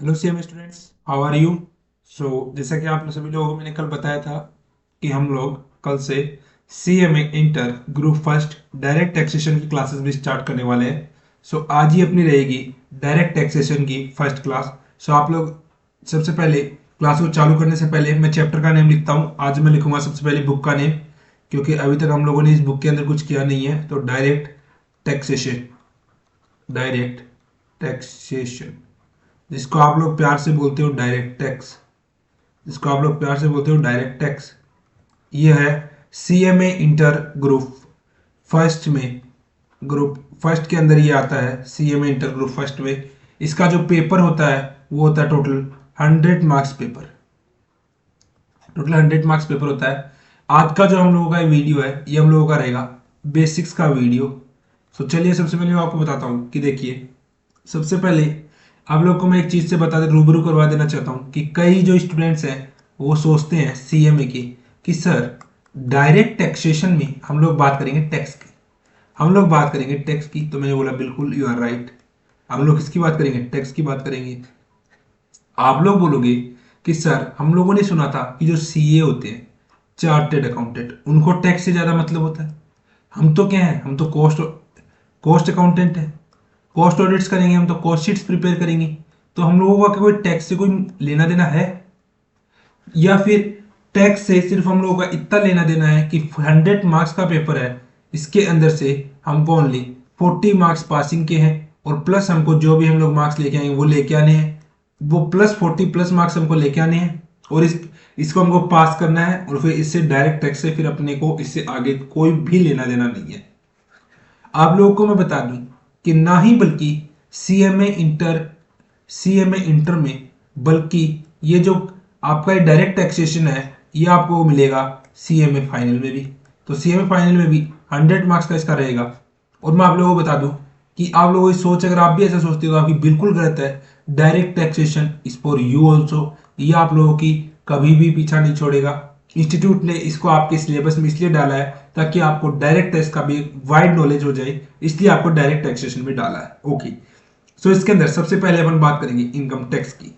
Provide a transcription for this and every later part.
Hello CM students, how are you. जैसा कि आप सभी लोगों को मैंने कल बताया था कि हम लोग कल से CMA inter group first direct taxation की क्लासेस भी स्टार्ट करने वाले हैं। आज ही अपनी रहेगी डायरेक्ट टैक्सेशन की फर्स्ट क्लास। आप लोग सबसे पहले क्लास को चालू करने से पहले मैं चैप्टर का नेम लिखता हूँ। आज मैं लिखूंगा सबसे पहले बुक का नेम, क्योंकि अभी तक हम लोगों ने इस बुक के अंदर कुछ किया नहीं है। तो डायरेक्ट टैक्सेशन, डायरेक्ट टैक्सेशन, जिसको आप लोग प्यार से बोलते हो डायरेक्ट टैक्स, जिसको आप लोग प्यार से बोलते हो डायरेक्ट टैक्स। ये है सीएमए इंटर ग्रुप फर्स्ट में, ग्रुप फर्स्ट के अंदर ये आता है सीएमए इंटर ग्रुप फर्स्ट में। इसका जो पेपर होता है वो होता है total 100 marks paper, total 100 marks paper होता है। आज का जो हम लोगों का वीडियो है ये हम लोगों का रहेगा बेसिक्स का वीडियो। चलिए सबसे पहले मैं आपको बताता हूँ कि देखिए, सबसे पहले आप लोग को मैं एक चीज से बता दे, रूबरू करवा देना चाहता हूँ कि कई जो स्टूडेंट्स हैं वो सोचते हैं सीएमए की कि सर डायरेक्ट टैक्सेशन में हम लोग बात करेंगे टैक्स की, हम लोग बात करेंगे टैक्स की। तो मैंने बोला बिल्कुल यू आर राइट, हम लोग किसकी बात करेंगे, टैक्स की बात करेंगे। आप लोग बोलोगे कि सर हम लोगों ने सुना था कि जो सीए होते हैं, चार्टेड अकाउंटेंट, उनको टैक्स से ज्यादा मतलब होता है। हम तो क्या है, हम तो कॉस्ट कॉस्ट अकाउंटेंट है, कॉस्ट ऑडिट्स करेंगे, हम तो कॉस्ट शीट्स प्रिपेयर करेंगे। तो हम लोगों का कोई टैक्स से कोई लेना देना है, या फिर टैक्स से सिर्फ हम लोगों का इतना लेना देना है कि 100 मार्क्स का पेपर है, इसके अंदर से हमको ओनली 40 मार्क्स पासिंग के हैं, और प्लस हमको जो भी हम लोग मार्क्स लेके आएंगे वो लेके आने हैं, वो प्लस 40 प्लस मार्क्स हमको लेके आने हैं, और इसको हमको पास करना है। और फिर इससे डायरेक्ट टैक्स से फिर अपने को इससे आगे कोई भी लेना देना नहीं है। आप लोगों को मैं बता दूं कि ना ही बल्कि सीएमए इंटर, सीएमए इंटर में, बल्कि ये जो आपका डायरेक्ट टैक्सेशन है ये आपको मिलेगा सीएमए फाइनल में भी। तो सीएमए फाइनल में भी 100 मार्क्स का इसका रहेगा। और मैं आप लोगों को बता दूं कि आप लोगों की सोच, अगर आप भी ऐसा सोचते हो तो आपकी बिल्कुल गलत है। Direct taxation is for you also, ये आप लोगों की कभी भी पीछा नहीं छोड़ेगा। इंस्टीट्यूट ने इसको आपके सिलेबस में इसलिए डाला है ताकि आपको डायरेक्ट टैक्स का भी वाइड नॉलेज हो जाए, इसलिए आपको डायरेक्ट टैक्सेशन में डाला है। ओके, इसके अंदर सबसे पहले अपन बात करेंगे इनकम टैक्स की।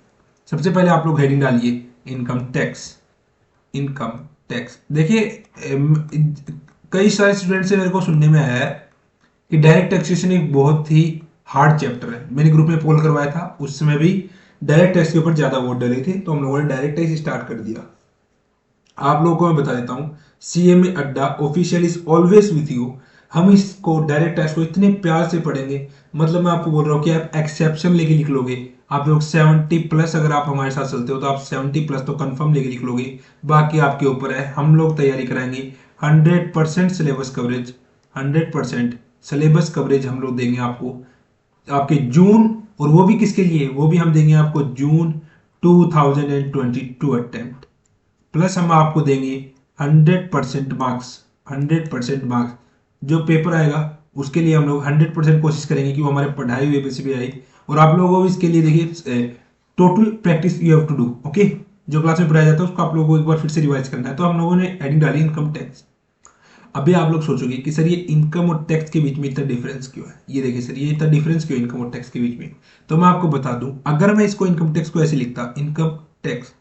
सबसे पहले आप लोग हेडिंग डालिए इनकम टैक्स। इनकम टैक्स देखिए, कई सारे स्टूडेंट से मेरे को सुनने में आया है कि डायरेक्ट टैक्सेशन एक बहुत ही हार्ड चैप्टर है। मैंने ग्रुप में पोल करवाया था, उस समय भी डायरेक्ट टैक्स के ऊपर ज्यादा वोट डले थे, तो हम लोगों ने डायरेक्ट टैक्स स्टार्ट कर दिया। आप लोगों को मैं बता देता हूँ, सीएमए अड्डा official is always with you. हम इसको डायरेक्ट टैक्स को इतने प्यार से पढ़ेंगे, मतलब मैं आपको बोल रहा हूँ कि आप एक्सेप्शन लेके लिख लोगे। आप लोग 70 प्लस, अगर आप हमारे साथ चलते हो तो आप 70 प्लस तो कंफर्म लेके लिख लोगे। बाकी आपके ऊपर है, हम लोग तैयारी कराएंगे। 100% सिलेबस कवरेज, 100% सिलेबस कवरेज हम लोग देंगे आपको आपके जून, और वो भी किसके लिए, वो भी हम देंगे आपको जून 2022 अटेम्प्ट। प्लस हम आपको देंगे 100% मार्क्स, 100% मार्क्स। जो पेपर आएगा उसके लिए हम लोग 100% कोशिश करेंगे कि वो हमारे पढ़ाई हुए पे भी आए। और आप लोगों को इसके लिए देखिए total practice you have to do. Okay, जो क्लास में पढ़ाया जाता है उसको आप लोगों को एक बार फिर से रिवाइज करना है। तो हम लोगों ने हेडिंग डाली इनकम टैक्स। अभी आप लोग सोचोगे कि सर ये इनकम और टैक्स के बीच में इतना डिफरेंस क्यों है, ये देखिए सर ये इतना डिफरेंस क्यों इनकम और टैक्स के बीच में। तो मैं आपको बता दूं, अगर मैं इसको इनकम टैक्स को ऐसे लिखता इनकम टैक्स,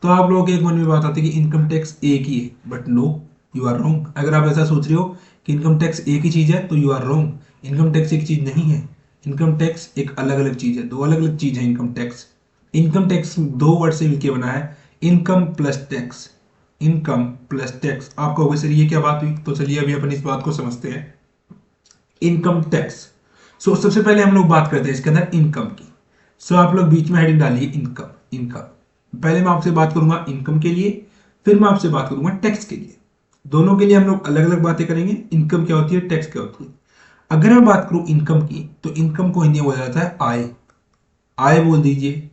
तो आप लोगों के एक मन में बात आती कि इनकम टैक्स एक ही है, but no, you are wrong. अगर आप ऐसा सोच रहे हो कि इनकम टैक्स एक ही चीज है तो you are wrong. Income tax एक चीज नहीं है, इनकम टैक्स एक अलग अलग चीज है, दो अलग अलग चीज है इनकम टैक्स। इनकम टैक्स दो वर्ड से मिलकर बना है, income plus tax, income plus tax. आप कहोगे सर ये क्या बात हुई, तो चलिए अभी अपन इस बात को समझते हैं। इनकम टैक्स, सबसे पहले हम लोग बात करते हैं इसके अंदर इनकम की। आप लोग बीच में हेडिंग डालिए इनकम। इनकम पहले मैं आपसे बात करूंगा इनकम के लिए, फिर मैं आपसे बात करूंगा टैक्स के लिए। दोनों के लिए हम लोग अलग अलग बातें करेंगे, इनकम क्या होती है, टैक्स क्या होती है। अगर मैं बात करूं इनकम की, तो इनकम को हिंदी में बोला जाता है आय। आय बोल दीजिए,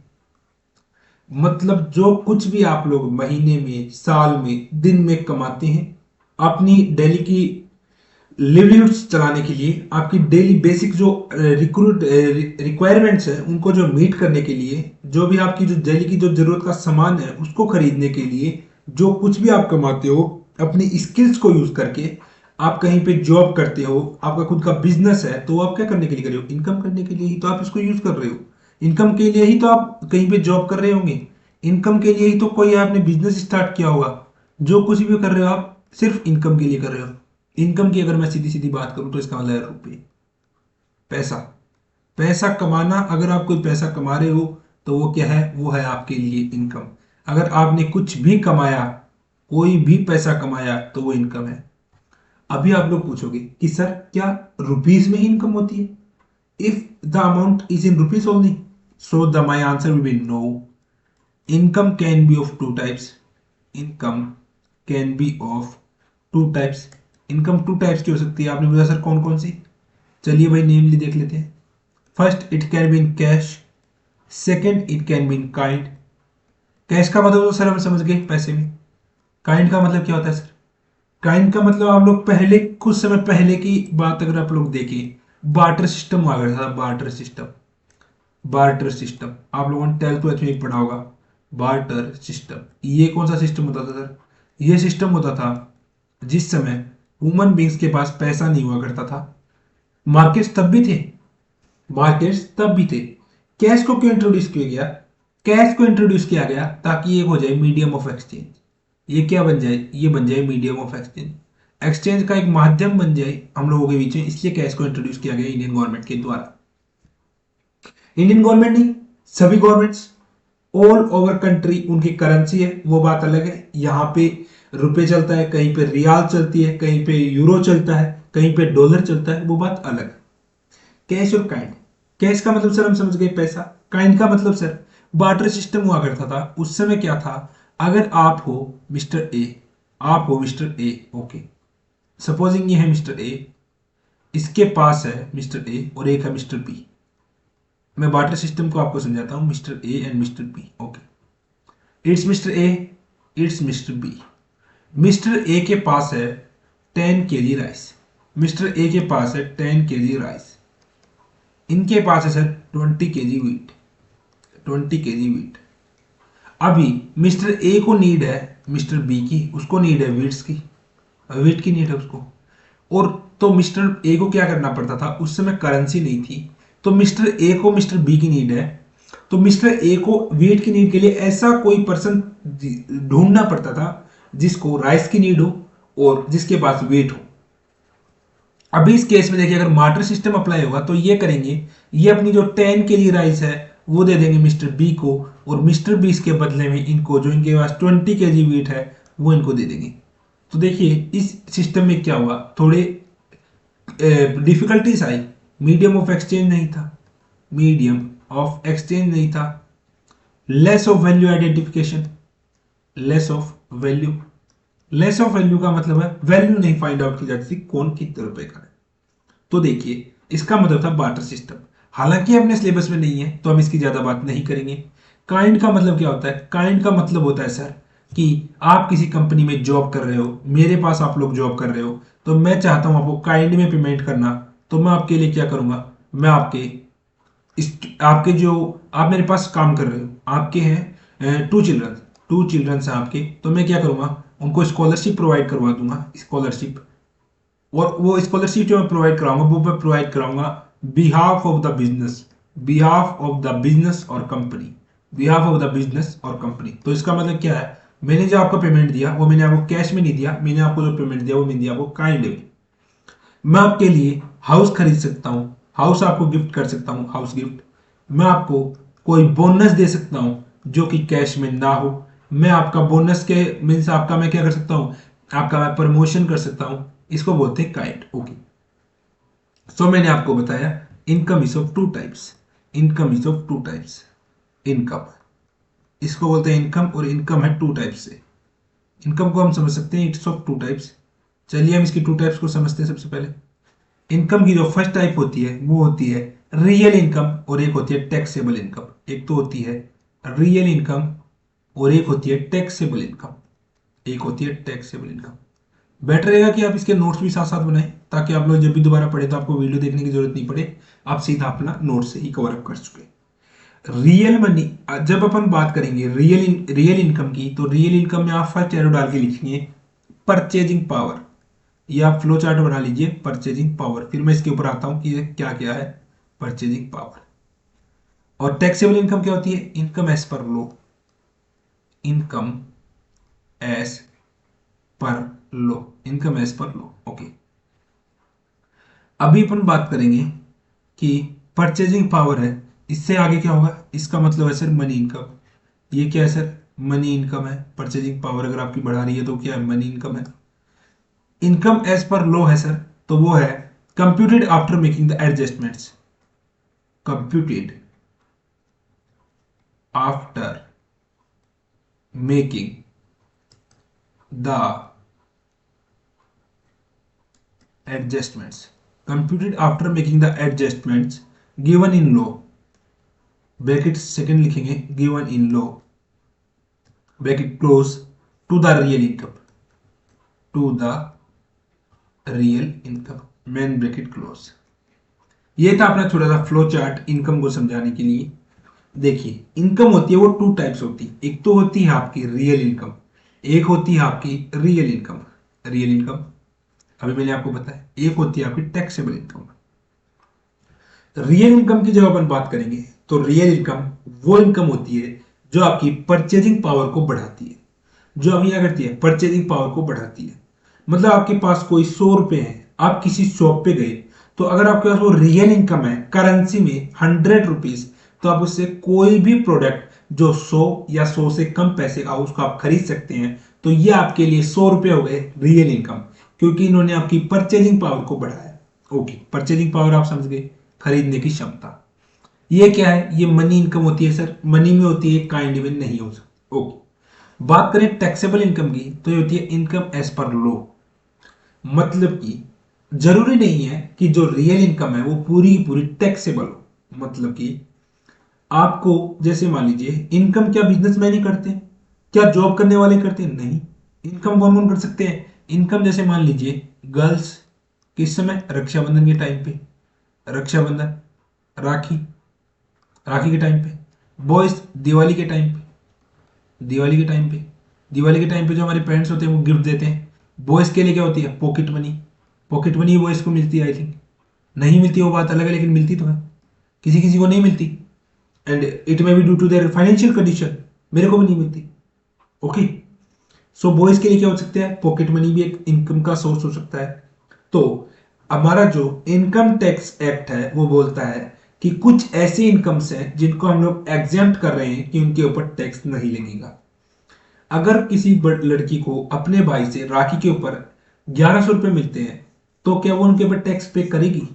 मतलब जो कुछ भी आप लोग महीने में, साल में, दिन में कमाते हैं अपनी डेली की लिवलीहुड्स चलाने के लिए, आपकी डेली बेसिक जो रिक्वायरमेंट्स है उनको जो मीट करने के लिए, जो भी आपकी जो डेली की जो जरूरत का सामान है उसको खरीदने के लिए, जो कुछ भी आप कमाते हो अपनी स्किल्स को यूज करके, आप कहीं पे जॉब करते हो, आपका खुद का बिजनेस है, तो आप क्या करने के लिए कर रहे हो, इनकम करने के लिए ही तो आप इसको यूज कर रहे हो। इनकम के लिए ही तो आप कहीं पे जॉब कर रहे होंगे, इनकम के लिए ही तो कोई आपने बिजनेस स्टार्ट किया होगा। जो कुछ भी कर रहे हो आप सिर्फ इनकम के लिए कर रहे हो। इनकम की अगर मैं सीधी सीधी बात करूं तो इसका मतलब है रुपये, पैसा। पैसा कमाना, अगर आप कोई पैसा कमा रहे हो तो वो क्या है, वो है आपके लिए इनकम। अगर आपने कुछ भी कमाया, कोई भी पैसा कमाया तो वो इनकम है। अभी आप लोग पूछोगे कि सर क्या रुपीस में ही इनकम होती है? If the amount is in rupees only, so the my answer will be no. Income can be of two types. Income can be of two types. Income two types की हो सकती है। आपने बोला sir कौन कौन सी? चलिए भाई नेमली देख लेते हैं। First, it can be in cash. Second, it can be in kind. Cash का मतलब तो सर हम समझ गए पैसे में। काइंड का मतलब क्या होता है सर? काइंड का मतलब आप लोग पहले, कुछ समय पहले की बात अगर आप लोग देखें, बार्टर सिस्टम हुआ करता था। बार्टर सिस्टम, बार्टर सिस्टम आप लोगों ने 12th में पढ़ा होगा। बार्टर सिस्टम, ये कौन सा सिस्टम होता था सर? ये सिस्टम होता था जिस समय ह्यूमन बींग्स के पास पैसा नहीं हुआ करता था। मार्केट्स तब भी थे, मार्केट्स तब भी थे। कैश को क्यों इंट्रोड्यूस किया गया? कैश को इंट्रोड्यूस किया गया ताकि ये हो जाए मीडियम ऑफ एक्सचेंज। ये क्या बन जाए? ये बन जाए मीडियम ऑफ एक्सचेंज। एक्सचेंज का एक माध्यम बन जाए हम लोगों के बीच में, इसलिए कैश को इंट्रोड्यूस किया गया इंडियन गवर्नमेंट के द्वारा। इंडियन गवर्नमेंट नहीं, सभी गवर्नमेंट्स ऑल ओवर कंट्री उनकी करेंसी है, वो बात अलग है। यहाँ पे रुपए चलता है, कहीं पे रियाल चलती है, कहीं पे यूरो चलता है, कहीं पे डॉलर चलता है, वो बात अलग है। कैश और काइंड। कैश का मतलब सर हम समझ गए पैसा। काइंड का मतलब सर बार्टर सिस्टम हुआ करता था। उस समय क्या था, अगर आप हो मिस्टर ए, आप हो मिस्टर ए, ओके, सपोजिंग ये है मिस्टर ए, इसके पास है मिस्टर ए और एक है मिस्टर बी। मैं बार्टर सिस्टम को आपको समझाता हूं, mister A and mister B, okay. It's mister A, it's mister B. Mister A के पास है 10 kg राइस। मिस्टर ए के पास है 10 kg राइस। इनके पास है sir 20 kg wheat. 20 kg wheat. अभी मिस्टर ए को नीड है मिस्टर बी की, उसको नीड है वीट्स की, वीट की नीड है उसको। और तो मिस्टर ए को क्या करना पड़ता था, उस समय करेंसी नहीं थी, तो मिस्टर ए को मिस्टर बी की नीड है, तो मिस्टर ए को वीट की नीड के लिए ऐसा कोई पर्सन ढूंढना पड़ता था जिसको राइस की नीड हो और जिसके पास वीट हो। अभी इस केस में देखिए, अगर मार्टर सिस्टम अप्लाई होगा तो ये करेंगे, ये अपनी जो 10 kg राइस है वो दे देंगे मिस्टर बी को, और मिस्टर बी इसके बदले में इनको, जो इनके पास 20 kg वीट है, वो इनको दे देंगे। तो देखिए इस सिस्टम में क्या हुआ, थोड़े difficulties I. Medium of exchange नहीं था, मीडियम ऑफ एक्सचेंज नहीं था। Less of value identification, less of value. Less of value का मतलब है वैल्यू नहीं फाइंड आउट की जाती थी कौन कितने रुपए का है। तो देखिए इसका मतलब था बार्टर सिस्टम। हालांकि अपने सिलेबस में नहीं है तो हम इसकी ज्यादा बात नहीं करेंगे। काइंड का मतलब क्या होता है? काइंड का मतलब होता है सर कि आप किसी कंपनी में जॉब कर रहे हो, मेरे पास आप लोग जॉब कर रहे हो, तो मैं चाहता हूं आपको काइंड में पेमेंट करना, तो मैं आपके लिए क्या करूंगा, मैं आपके आपके जो आप मेरे पास काम कर रहे हो, आपके हैं 2 चिल्ड्रन, 2 चिल्ड्रन हैं आपके, तो मैं क्या करूंगा, उनको स्कॉलरशिप प्रोवाइड करवा दूंगा, स्कॉलरशिप। और वो स्कॉलरशिप जो मैं प्रोवाइड कराऊंगा वो मैं प्रोवाइड कराऊंगा behalf of the business, behalf of the business और company, behalf of the business और कंपनी। तो इसका मतलब क्या है, मैंने जो आपको पेमेंट दिया वो मैंने आपको कैश में नहीं दिया, मैंने आपको जो पेमेंट दिया वो मैंने दिया आपको काइंड में। मैं आपके लिए हाउस खरीद सकता हूं, हाउस आपको गिफ्ट कर सकता हूं, हाउस गिफ्ट। मैं आपको कोई बोनस दे सकता हूं जो कि कैश में ना हो। मैं आपका बोनस के मीन्स आपका मैं क्या कर सकता हूं, आपका मैं प्रमोशन कर सकता हूं। इसको बोलते हैं काइंड, ओके। सो मैंने आपको बताया income is of two types, income is of two types. Income, इसको बोलते हैं इनकम, और इनकम है टू टाइप्स से। इनकम को हम समझ सकते हैं इट्स ऑफ टू टाइप्स। चलिए हम इसकी टू टाइप्स को समझते हैं। सबसे पहले इनकम की जो फर्स्ट टाइप होती है वो होती है रियल इनकम, और एक होती है टैक्सेबल इनकम। एक तो होती है रियल इनकम और एक होती है टैक्सेबल इनकम, एक होती है टैक्सेबल इनकम। बेटर रहेगा कि आप इसके नोट्स भी साथ साथ बनाएं, ताकि आप लोग जब भी दोबारा पढ़े तो आपको वीडियो देखने की जरूरत नहीं पड़े, आप सीधा अपना नोट से ही कवर अप कर चुके। रियल मनी, जब अपन बात करेंगे रियल इनकम की, तो रियल इनकम में आप फर्स्ट एरो डाल के लिखेंगे परचेजिंग पावर। ये आप फ्लो चार्ट बना लीजिए, परचेजिंग पावर। फिर मैं इसके ऊपर आता हूं कि ये क्या क्या है परचेजिंग पावर। और टैक्सेबल इनकम क्या होती है? Income as per law, income as per law, income as per law. Okay, अभी अपन बात करेंगे कि परचेजिंग पावर है, इससे आगे क्या होगा? इसका मतलब है सर मनी इनकम। ये क्या है सर? मनी इनकम है। परचेजिंग पावर अगर आपकी बढ़ा रही है तो क्या है? मनी इनकम है। इनकम एज पर लॉ है सर, तो वो है computed after making the adjustments, computed after making the adjustments, computed after making the adjustments given in law, bracket second लिखेंगे, given in law, bracket close, to the real income, to the real income, main bracket close. ये था अपना छोटा सा flow chart income को समझाने के लिए। देखिए, इनकम होती है वो टू टाइप्स होती है, एक तो होती है आपकी रियल इनकम, एक होती है आपकी रियल इनकम। रियल इनकम अभी मैंने आपको बताया, एक होती है आपकी टैक्सेबल इनकम। रियल इनकम की जब अपन बात करेंगे तो रियल इनकम वो इनकम होती है जो आपकी परचेजिंग पावर को बढ़ाती है। जो अभी क्या करती है? परचेजिंग पावर को बढ़ाती है। मतलब आपके पास कोई 100 रुपए है, आप किसी शॉप पे गए, तो अगर आपके पास वो रियल इनकम है करेंसी में 100 रुपीज, तो आप उससे कोई भी प्रोडक्ट जो 100 या 100 से कम पैसे का उसको आप खरीद सकते हैं। तो ये आपके लिए 100 रुपए हो गए रियल इनकम, क्योंकि इन्होंने आपकी परचेजिंग पावर को बढ़ाया। ओके, परचेजिंग पावर आप समझ गए, खरीदने की क्षमता। ये क्या है? ये मनी इनकम होती है सर, मनी में होती है, काइंड में नहीं हो सकती। ओके, बात करें टैक्सेबल इनकम की, तो ये होती है इनकम एज पर लॉ। मतलब कि जरूरी नहीं है कि जो रियल इनकम है वो पूरी की पूरी टैक्सेबल हो। मतलब कि आपको जैसे मान लीजिए, इनकम क्या बिजनेसमैन ही करते हैं? क्या जॉब करने वाले करते हैं? नहीं। इनकम कौन कौन कर सकते हैं? इनकम जैसे मान लीजिए गर्ल्स, किस समय? रक्षाबंधन के टाइम पे, रक्षाबंधन, राखी, राखी के टाइम पे। बॉयज दिवाली के टाइम पे, दिवाली के टाइम पे, दिवाली के टाइम पे जो हमारे पेरेंट्स होते हैं वो गिफ्ट देते हैं। बॉयज के लिए क्या होती है? Pocket money, pocket money boys को मिलती है, आई थिंक। नहीं मिलती वो बात अलग है, लेकिन मिलती तो है, किसी किसी को नहीं मिलती, and it may be due to their financial condition, मेरे को भी नहीं मिलती। ओके, सो बॉयज के लिए क्या हो सकता है? पॉकेट मनी भी एक इनकम का सोर्स हो सकता है। तो हमारा जो इनकम टैक्स एक्ट है वो बोलता है कि कुछ ऐसी इनकम्स हैं जिनको हम लोग एग्जेम्प्ट कर रहे हैं कि उनके ऊपर टैक्स नहीं लगेगा। अगर किसी लड़की को अपने भाई से राखी के ऊपर 1100 रुपए मिलते हैं, तो क्या वो उनके ऊपर टैक्स पे करेगी?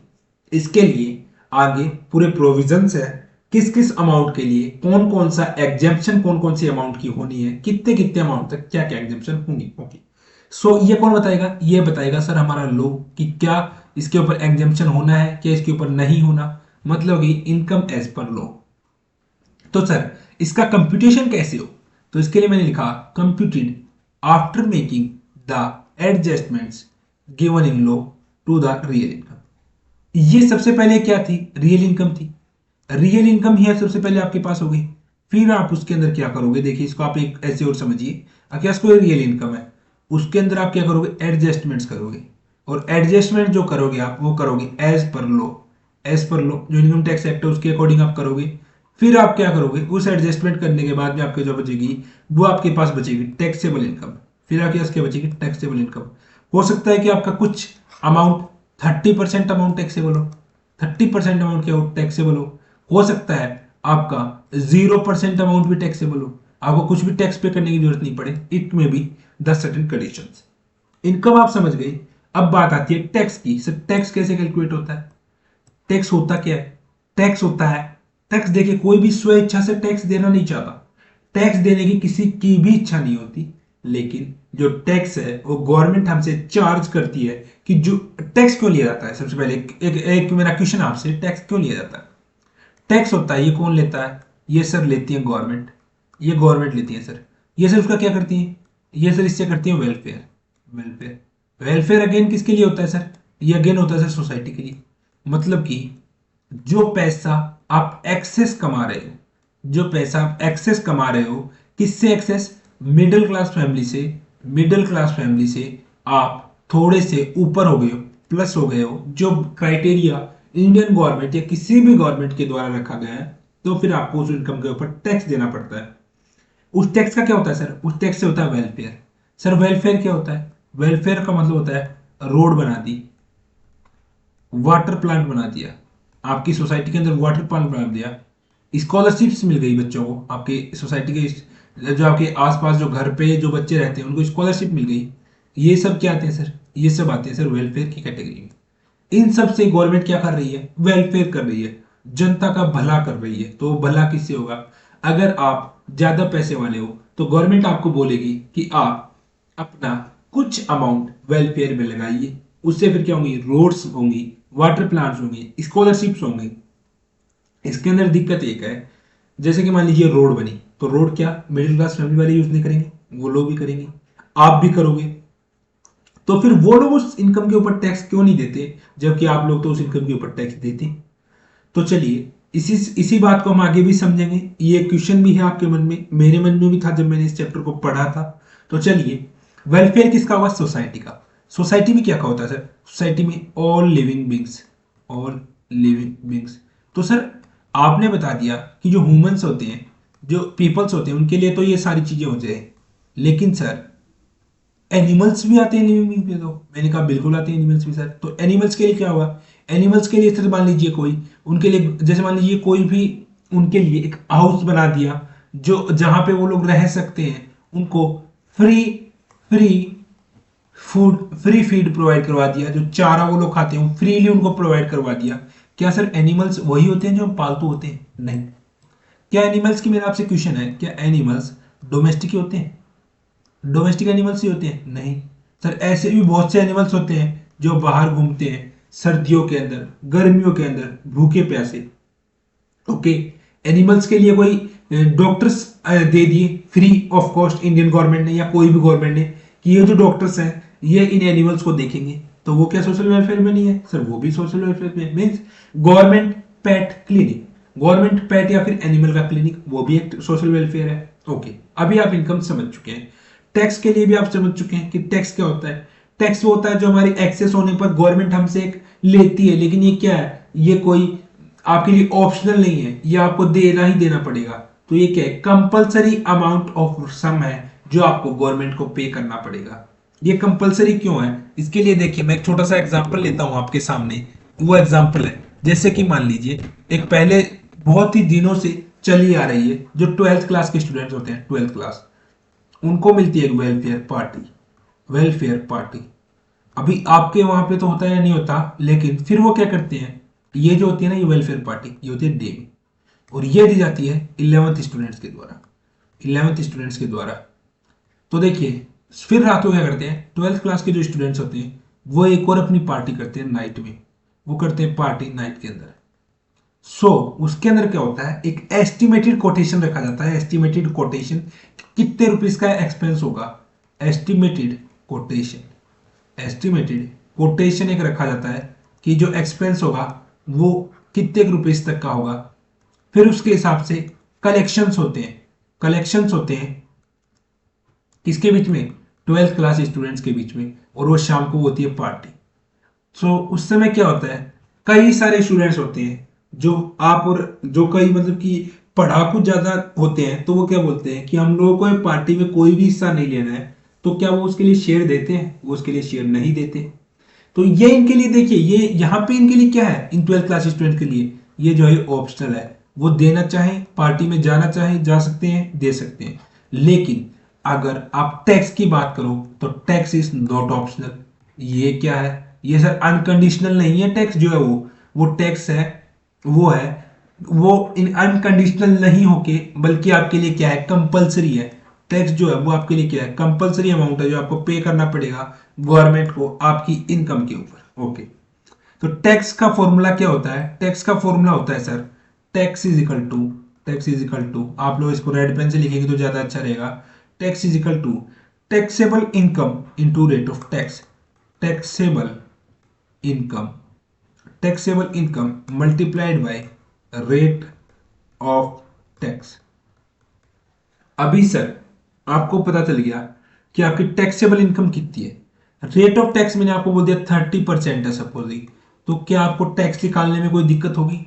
इसके लिए आगे पूरे प्रोविजंस है, किस किस अमाउंट के लिए कौन कौन सा एग्जेम्पशन, कौन कौन सी अमाउंट की होनी है, कितने कितने अमाउंट तक क्या क्या एग्जेम्पशन होंगी। ओके, सो ये कौन बताएगा? ये बताएगा सर हमारा लॉ, कि क्या इसके ऊपर एग्जेम्पशन होना है, क्या इसके ऊपर नहीं होना। मतलब कि इनकम एज पर लॉ। तो सर इसका कंप्यूटेशन कैसे हो? तो इसके लिए मैंने लिखा computed after making the adjustments given in law to the real income. ये सबसे पहले क्या थी? रियल इनकम थी। रियल इनकम ही है सबसे पहले आपके पास हो गई। फिर आप उसके अंदर क्या करोगे? देखिए, इसको आप एक ऐसे और समझिए, क्या इसको रियल इनकम है, उसके अंदर आप क्या करोगे? एडजस्टमेंट्स करोगे। और एडजस्टमेंट जो करोगे आप, वो करोगे as per law, as per law जो इनकम टैक्स एक्ट है उसके अकॉर्डिंग आप करोगे। फिर आप क्या करोगे? उस एडजस्टमेंट करने के बाद में आपके जो बचेगी वो आपके पास बचेगी टैक्सेबल इनकम। फिर आपके पास क्या बचेगी? Taxable income. हो सकता है कि आपका कुछ अमाउंट 30% अमाउंट टैक्सेबल हो, 30% अमाउंट क्या हो? टैक्सेबल हो सकता है आपका 0% अमाउंट भी टैक्सेबल हो, आपको कुछ भी टैक्स पे करने की जरूरत नहीं पड़े। इट में be the certain conditions. Income आप समझ गए। अब बात आती है टैक्स की। सर टैक्स कैसे कैलकुलेट होता है? टैक्स होता क्या है? टैक्स होता है, टैक्स देखिए, कोई भी स्व इच्छा से टैक्स देना नहीं चाहता, टैक्स देने की किसी की भी इच्छा नहीं होती, लेकिन जो टैक्स है वो गवर्नमेंट हमसे चार्ज करती है। कि जो टैक्स क्यों लिया जाता है? सबसे पहले एक मेरा क्वेश्चन आपसे, टैक्स क्यों लिया जाता है? टैक्स होता है, ये कौन लेता है? ये सर लेती है गवर्नमेंट, ये गवर्नमेंट लेती है सर। ये सर उसका क्या करती है? ये सर इससे करती है वेलफेयर। वेलफेयर, वेलफेयर अगेन किसके लिए होता है सर? ये अगेन होता है सर सोसाइटी के लिए। मतलब कि जो पैसा आप एक्सेस कमा रहे हो, जो पैसा आप एक्सेस कमा रहे हो, किससे एक्सेस? मिडिल क्लास फैमिली से। मिडिल क्लास फैमिली से आप थोड़े से ऊपर हो गए हो, प्लस हो गए हो, जो क्राइटेरिया इंडियन गवर्नमेंट या किसी भी गवर्नमेंट के द्वारा रखा गया है तो फिर आपको उस इनकम के ऊपर टैक्स देना पड़ता है। उस टैक्स का क्या होता है सर? उस टैक्स से होता है वेलफेयर। सर वेलफेयर क्या होता है? वेलफेयर का मतलब होता है रोड बना दी, वाटर प्लांट बना दिया, आपकी सोसाइटी के अंदर वाटर प्लांट बना दिया, स्कॉलरशिप्स मिल गई बच्चों को, आपके सोसाइटी के जो आपके आसपास जो घर पे जो बच्चे रहते हैं उनको स्कॉलरशिप मिल गई। ये सब क्या आते हैं सर? ये सब आते हैं सर वेलफेयर की कैटेगरी में। इन सब से गवर्नमेंट क्या कर रही है? वेलफेयर कर रही है, जनता का भला कर रही है। तो भला किससे होगा? अगर आप ज्यादा पैसे वाले हो तो गवर्नमेंट आपको बोलेगी कि आप अपना कुछ अमाउंट वेलफेयर में लगाइए। उससे फिर क्या होंगी? रोड्स होंगी, वाटर प्लांट्स होंगे, स्कॉलरशिप्स होंगे। इसके अंदर दिक्कत एक है, जैसे कि मान लीजिए रोड बनी, तो रोड क्या मिडिल क्लास फैमिली वाले यूज नहीं करेंगे? वो लोग भी करेंगे, आप भी करोगे। तो फिर वो लोग उस इनकम के ऊपर टैक्स क्यों नहीं देते, जबकि आप लोग तो उस इनकम के ऊपर टैक्स देते हैं? तो चलिए इसी इसी बात को हम आगे भी समझेंगे। ये क्वेश्चन भी है आपके मन में, मेरे मन में भी था जब मैंने इस चैप्टर को पढ़ा था। तो चलिए, वेलफेयर किसका हुआ? सोसाइटी का। सोसाइटी में क्या होता है सर? सोसाइटी में all living beings, all living beings. तो सर आपने बता दिया कि जो ह्यूमंस होते हैं, जो पीपल्स होते हैं, उनके लिए तो ये सारी चीजें हो जाए, लेकिन सर एनिमल्स भी आते हैं लिविंग बींग पे? तो मैंने कहा बिल्कुल आते हैं एनिमल्स भी सर। तो एनिमल्स के लिए क्या हुआ? एनिमल्स के लिए सर मान लीजिए कोई, उनके लिए जैसे मान लीजिए कोई भी उनके लिए एक हाउस बना दिया, जो जहां पे वो लोग रह सकते हैं, उनको free free food, free feed provide करवा दिया, जो चारा वो लोग खाते हैं फ्रीली उनको प्रोवाइड करवा दिया। क्या सर एनिमल्स वही होते हैं जो पालतू होते हैं? नहीं। क्या एनिमल्स की, मेरा आपसे क्वेश्चन है, क्या एनिमल्स डोमेस्टिक होते हैं? डोमेस्टिक एनिमल्स ही होते हैं? नहीं सर, ऐसे भी बहुत से एनिमल्स होते हैं जो बाहर घूमते हैं सर्दियों के अंदर, गर्मियों के अंदर, भूखे प्यासे। ओके, एनिमल्स के लिए कोई डॉक्टर्स दे दिए free of cost Indian government ने या कोई भी गवर्नमेंट ने, कि ये जो डॉक्टर्स हैं ये इन एनिमल्स को देखेंगे, तो वो क्या सोशल वेलफेयर में नहीं है सर? वो भी सोशल वेलफेयर में। Means government pet clinic, government pet या फिर एनिमल का क्लिनिक, वो भी एक सोशल वेलफेयर है। ओके, अभी आप इनकम समझ चुके हैं। टैक्स के लिए भी आप समझ चुके हैं कि टैक्स क्या होता है। टैक्स वो होता है जो हमारी एक्सेस होने पर गवर्नमेंट हमसे एक लेती है, लेकिन ये क्या है? ये कोई आपके लिए ऑप्शनल नहीं है, ये आपको देना ही देना पड़ेगा। तो ये क्या है? कंपलसरी अमाउंट ऑफ सम है जो आपको गवर्नमेंट को पे करना पड़ेगा। ये कंपलसरी क्यों है? इसके लिए देखिए मैं एक छोटा सा एग्जांपल लेता हूं आपके सामने। वो एग्जांपल है, जैसे कि मान लीजिए एक पहले बहुत ही दिनों से चली आ रही है, जो 12th क्लास के स्टूडेंट्स होते हैं, 12th क्लास, उनको मिलती है एक वेलफेयर पार्टी। वेलफेयर पार्टी अभी आपके वहां पे तो होता है या नहीं होता, लेकिन फिर वो क्या करते हैं, ये जो होती है ना ये वेलफेयर पार्टी, ये होती है डे में, और ये दी जाती है 11th स्टूडेंट्स के द्वारा, 11th स्टूडेंट्स के द्वारा। तो देखिए फिर रात को क्या करते हैं, 12th क्लास के जो स्टूडेंट्स होते हैं वो एक और अपनी पार्टी करते हैं नाइट में। वो करते हैं पार्टी नाइट के अंदर। सो उसके अंदर क्या होता है, एक एस्टिमेटेड कोटेशन रखा जाता है। एस्टिमेटेड कोटेशन कितने रुपीस का एक्सपेंस होगा, एस्टिमेटेड कोटेशन, एस्टिमेटेड कोटेशन एक रखा जाता है कि जो एक्सपेंस होगा वो कितने रुपीस तक का होगा। फिर उसके हिसाब से कलेक्शंस होते हैं, कलेक्शंस होते हैं किसके बीच में, 12th क्लास स्टूडेंट्स के बीच में, और वो शाम को होती है पार्टी। सो उस समय क्या होता है, कई सारे स्टूडेंट्स होते हैं जो आप और जो कई मतलब कि पढ़ाकू ज्यादा होते हैं, तो वो क्या बोलते हैं कि हम लोगों को पार्टी में कोई भी हिस्सा नहीं लेना है। तो क्या वो उसके लिए शेयर देते हैं? वो उसके लिए शेयर नहीं देते। तो ये इनके लिए देखिए, ये यहाँ पे इनके लिए क्या है, इन 12th क्लास स्टूडेंट के लिए ये जो है ऑप्शनल है। वो देना चाहें, पार्टी में जाना चाहें जा सकते हैं, दे सकते हैं। लेकिन अगर आप टैक्स की बात करो तो टैक्स इज नॉट ऑप्शनल। ये क्या है, ये सर अनकंडीशनल नहीं है। टैक्स जो है वो टैक्स है, वो है, वो इन अनकंडीशनल नहीं होके बल्कि आपके लिए क्या है, कंपलसरी है। टैक्स जो है वो आपके लिए क्या है, कंपलसरी अमाउंट है जो आपको पे करना पड़ेगा गवर्नमेंट को आपकी इनकम के ऊपर। ओके, तो टैक्स का फॉर्मूला क्या होता है? टैक्स का फॉर्मूला होता है sir tax is equal to, tax is equal to, आप लोग इसको रेड पेन से लिखेंगे तो ज्यादा अच्छा रहेगा। Tax is equal to taxable income into rate of tax, taxable income, taxable income multiplied by rate of tax. अभी सर आपको पता चल गया कि आपकी टैक्सेबल इनकम कितनी है। रेट ऑफ टैक्स मैंने आपको बोल दिया 30% है सपोजिंग। तो क्या आपको टैक्स निकालने में कोई दिक्कत होगी?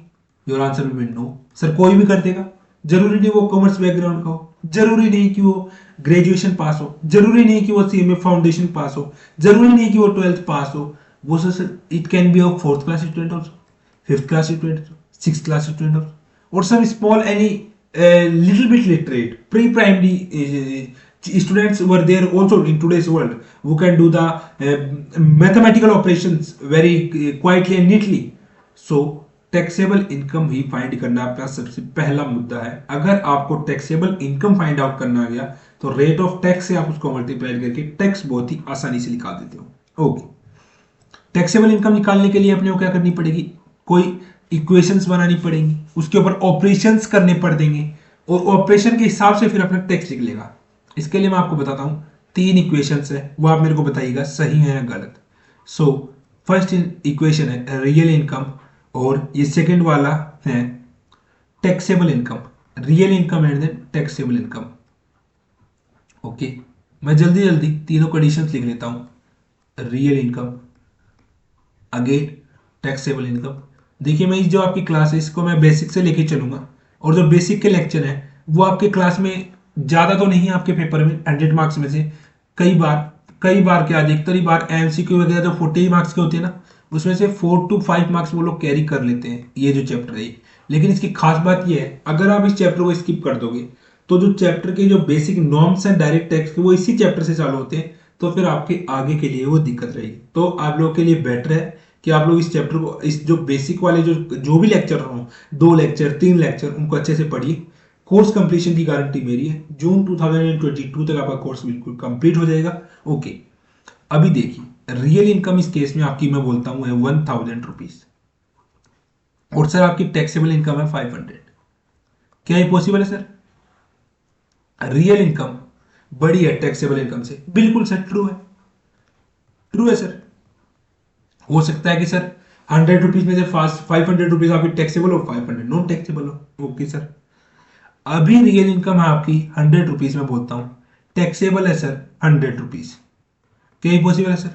Your answer will be no. Sir कोई भी कर देगा, जरूरी नहीं वो कॉमर्स बैकग्राउंड का हो, जरूरी नहीं कि वो ग्रेजुएशन पास हो, जरूरी नहीं कि वो सीएमए फाउंडेशन पास हो, जरूरी नहीं कि वो 12th पास हो। वो sir it can be a 4th class student also, 5th class student, 6th class student also, और some small any little bit literate pre-primary students were there also in today's world who can do the mathematical operations very quietly and neatly. So taxable income he find करना आपका सबसे पहला मुद्दा है। अगर आपको taxable income find out करना आ गया तो रेट ऑफ टैक्स से आप उसको मल्टीप्लाई करके टैक्स बहुत ही आसानी से निकाल देते हो। ओके, टैक्सेबल इनकम निकालने के लिए अपने को क्या करनी पड़ेगी, कोई इक्वेशंस बनानी पड़ेंगी, उसके ऊपर ऑपरेशंस करने पड़ देंगे और ऑपरेशन के हिसाब से फिर अपना टैक्स निकलेगा। इसके लिए मैं आपको बताता हूं 3 इक्वेशंस है, वो आप मेरे को बताइएगा सही है या गलत। सो फर्स्ट इक्वेशन है रियल इनकम और ये सेकंड वाला है taxable income, real income and then taxable income. Okay, मैं जल्दी जल्दी तीनों कंडीशंस लिख लेता हूं। Real income, again taxable income. देखिए मैं इस जो आपकी क्लास है इसको मैं बेसिक से लेके चलूंगा और जो बेसिक के लेक्चर है वो आपके क्लास में ज्यादा तो नहीं है, आपके पेपर में 100 मार्क्स में से कई बार क्या अधिकतर ही बार एमसीक्यू वगैरह जो 40 मार्क्स के होते हैं ना, उसमें से 4 to 5 मार्क्स वो लोग कैरी कर लेते हैं ये जो चैप्टर है। लेकिन इसकी खास बात ये है अगर आप इस चैप्टर को स्किप कर दोगे तो जो चैप्टर के जो basic norms and direct tax के वो इसी चैप्टर से चालू होते हैं, तो फिर आपके आगे के लिए वो दिक्कत रहेगी। तो आप लोगों के लिए बेटर है कि आप लोग इस चैप्टर को, इस जो बेसिक वाले जो भी लेक्चर हो, 2 लेक्चर 3 लेक्चर, उनको अच्छे से पढ़िए। कोर्स कंप्लीशन की गारंटी मेरी है, जून 2022 तक आपका कोर्स बिल्कुल कंप्लीट हो जाएगा। ओके, अभी देखिए रियल इनकम इस केस में आपकी मैं बोलता हूं है 1000 रुपीज और सर आपकी टैक्सेबल इनकम है 500। क्या ये पॉसिबल है सर? रियल इनकम बड़ी है टैक्सेबल इनकम से, बिल्कुल सर, ट्रू है, ट्रू है सर। हो सकता है कि सर 100 रुपीज में से 500 रुपीज आपकी टैक्सेबल हो, 500 नॉन टैक्सेबल हो। ओके सर, अभी रियल इनकम है आपकी 100 रुपीज में बोलता हूं, टैक्सेबल है सर 100 रुपीज। क्या ये पॉसिबल है सर?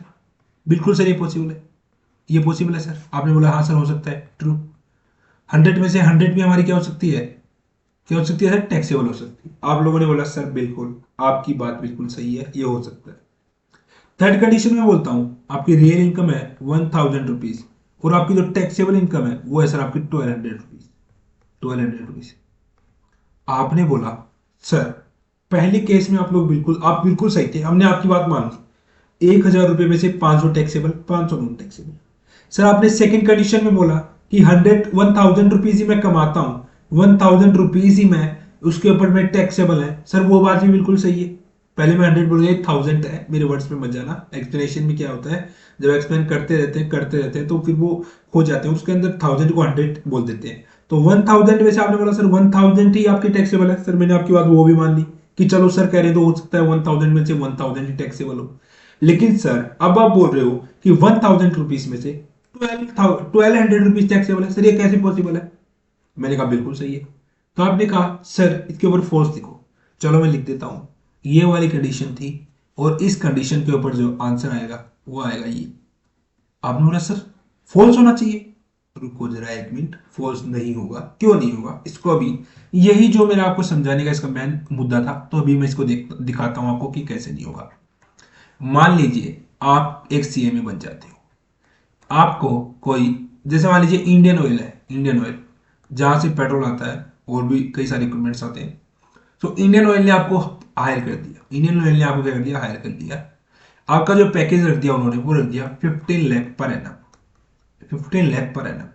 बिल्कुल सर ये पॉसिबल है, ये पॉसिबल है सर। आपने बोला हाँ सर हो सकता है, ट्रू। 100 में से 100 भी हमारी क्या हो सकती है, क्या हो सकती है सर? टैक्सेबल हो सकती है। आप लोगों ने बोला सर बिल्कुल, आपकी बात बिल्कुल सही है, ये हो सकता है। थर्ड कंडीशन में बोलता हूं आपकी रियल इनकम है 1000 रुपीज और आपकी जो टैक्सेबल इनकम है वो है सर आपकी 1200 रुपीज, 1200 रुपीज। आपने बोला सर पहले केस में आप बिल्कुल सही थे, हमने आपकी बात मान ली, 1000 रुपए में से 500 टैक्सेबल, 500 नॉन टैक्सेबल। सर आपने सेकंड कंडीशन में बोला कि 1000 रुपीज ही मैं कमाता हूं, 1000 रुपीज ही मैं उसके ऊपर में टैक्सेबल है। सर वो बात भी बिल्कुल सही है। पहले मैं 100 बोल गया, 1000 है, मेरे वर्ड्स में मत जाना। एक्सप्लेनेशन में क्या होता है, जब एक्सप्लेन करते रहते हैं तो फिर वो हो जाते हैं, उसके अंदर 1000 को 100 बोल देते हैं। तो 1000 में से आपने बोला सर 1000 ही आपकी टैक्सेबल है। सर मैंने आपकी बात वो भी मान ली कि चलो सर कह रहे तो हो सकता है 1000 में से 1000 ही टैक्सेबल हो। लेकिन सर अब आप बोल रहे हो कि 1000 रुपीज में से 1200 रुपीज टैक्सेबल है। सर ये कैसे पॉसिबल है? मैंने कहा बिल्कुल सही है। तो आपने कहा सर इसके ऊपर फॉल्स लिखो। चलो मैं लिख देता हूं, ये वाली कंडीशन थी और इस कंडीशन के ऊपर जो आंसर आएगा वो आएगा ये। आपने बोला सर फॉल्स होना चाहिए, रुको जरा एक मिनट, फॉल्स नहीं होगा, क्यों नहीं होगा? इसको अभी यही जो मेरा आपको समझाने का इसका मेन मुद्दा था, तो अभी मैं इसको दिखाता हूं आपको कि कैसे नहीं होगा। मान लीजिए आप एक सीएमए बन जाते हो, आपको कोई, जैसे मान लीजिए इंडियन ऑयल है, इंडियन ऑयल जहां से पेट्रोल आता है और भी कई सारे इक्विपमेंट्स आते हैं। तो इंडियन ऑयल ने आपको हायर कर दिया, इंडियन ऑयल ने आपको क्या कर दिया, हायर कर दिया। आपका जो पैकेज रख दिया उन्होंने वो रख दिया 15 lakh per annum, 15 lakh per annum.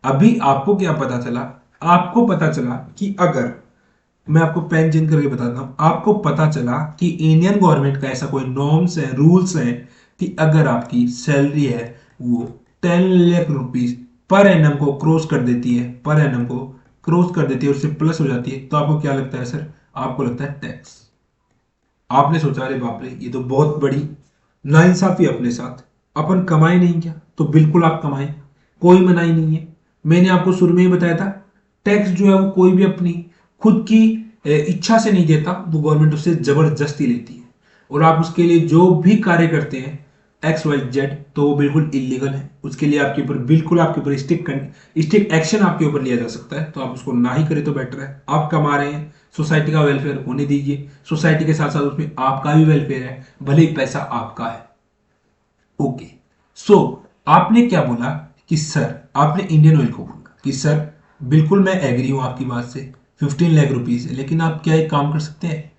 अभी आपको क्या पता चला, आपको पता चला कि अगर मैं आपको पेन चेंज करके बताता हूं, आपको पता चला कि इंडियन गवर्नमेंट का ऐसा कोई नॉर्म्स है, रूल्स है कि अगर आपकी सैलरी है वो 10 लाख रुपीज पर एनम को क्रॉस कर देती है, पर एनम को क्रॉस कर देती है, उससे प्लस हो जाती है, तो आपको क्या लगता है सर? आपको लगता है टैक्स। आपने सोचा अरे बाप रे ये तो बहुत बड़ी नाइंसाफी अपने साथ, अपन कमाए नहीं क्या? तो बिल्कुल आप कमाए, कोई मनाही नहीं है। मैंने आपको शुरू में ही बताया था टैक्स जो है वो कोई भी अपनी खुद की इच्छा से नहीं देता, वो गवर्नमेंट उससे जबरदस्ती लेती है। और आप उसके लिए जो भी कार्य करते हैं एक्स वाई जेड, तो वो बिल्कुल इलीगल है। उसके लिए आपके ऊपर बिल्कुल आपके ऊपर स्ट्रिक्ट एक्शन आपके ऊपर लिया जा सकता है। तो आप उसको ना ही करें तो बेटर है। आप कमा रहे हैं, सोसाइटी का वेलफेयर होने दीजिए। सोसाइटी के साथ साथ उसमें आपका भी वेलफेयर है, भले ही पैसा आपका है। ओके। सो आपने क्या बोला कि सर, आपने इंडियन ऑयल को बोला कि सर बिल्कुल मैं एग्री हूं आपकी बात से, 15 लाख रुपीज है, लेकिन आप क्या एक काम कर सकते हैं,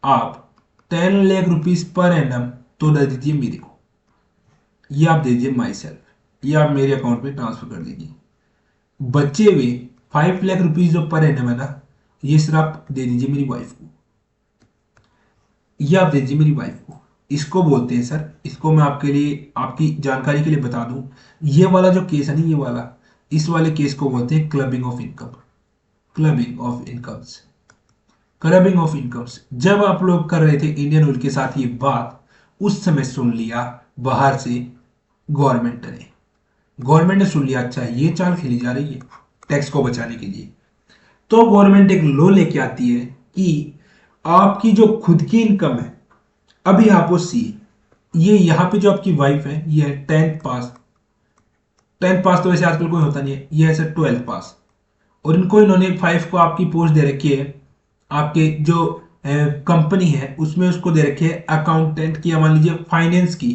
आप 10 लाख रुपीज पर एनम तो दे दीजिए मेरे को, ये आप दे दीजिए माई सेल्फ, ये आप मेरे अकाउंट में ट्रांसफर कर दीजिए। बचे हुए 5 लाख रुपीज जो पर एनम है ना, ये सर आप दे दीजिए मेरी वाइफ को, ये आप दे दीजिए मेरी वाइफ को। इसको बोलते हैं सर, इसको मैं आपके लिए आपकी जानकारी के लिए बता दूं, ये वाला जो केस है ना, ये वाला, इस वाले केस को बोलते हैं clubbing of income. Clubbing of incomes, clubbing of incomes. जब आप लोग कर रहे थे इंडियन ऑयल के साथ ये बात, उस समय सुन लिया बाहर से गवर्नमेंट ने, गवर्नमेंट ने सुन लिया अच्छा ये चाल खेली जा रही है टैक्स को बचाने के लिए। तो गवर्नमेंट एक लॉ लेके आती है कि आपकी जो खुद की इनकम है, अभी आप वो सी, ये यहां पे जो आपकी वाइफ है ये है 10th पास। 10th पास तो वैसे आजकल कोई होता नहीं है, ये है सर 12th पास। और इनको इन्होंने 5 को आपकी पोस्ट दे रखी है, आपके जो कंपनी है उसमें उसको दे रखे है अकाउंटेंट की, या मान लीजिए फाइनेंस की,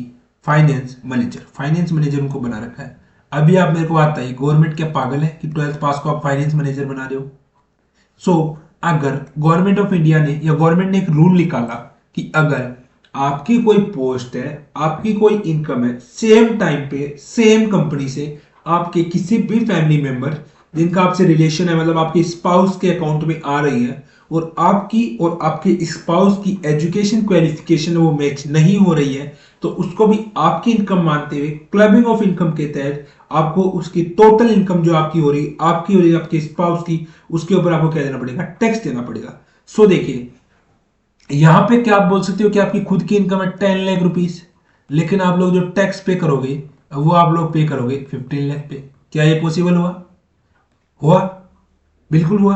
फाइनेंस मैनेजर, फाइनेंस मैनेजर उनको बना रखा है। अभी आप मेरे को बात बताइए, गवर्नमेंट क्या पागल है कि 12th पास को आप फाइनेंस मैनेजर बना रहे हो? सो अगर गवर्नमेंट ऑफ इंडिया ने या गवर्नमेंट ने एक रूल निकाला कि अगर आपकी कोई पोस्ट है, आपकी कोई इनकम है, सेम टाइम पे सेम कंपनी से आपके किसी भी फैमिली मेंबर जिनका आपसे रिलेशन है, मतलब आपके स्पाउस के अकाउंट में आ रही है, और आपकी और आपके स्पाउस की एजुकेशन क्वालिफिकेशन वो मैच नहीं हो रही है, तो उसको भी आपकी इनकम मानते हुए क्लबिंग ऑफ इनकम के तहत आपको उसकी टोटल इनकम जो आपकी हो रही, आपकी हो रही है, आपके स्पाउस की, उसके ऊपर आपको क्या देना पड़ेगा, टैक्स देना पड़ेगा। सो देखिए, यहां पे क्या आप बोल सकते हो कि आपकी खुद की इनकम है 10 लाख रुपीज, लेकिन आप लोग जो टैक्स पे करोगे वो आप लोग पे करोगे 15 लाख पे। क्या ये पॉसिबल हुआ? हुआ? बिल्कुल हुआ।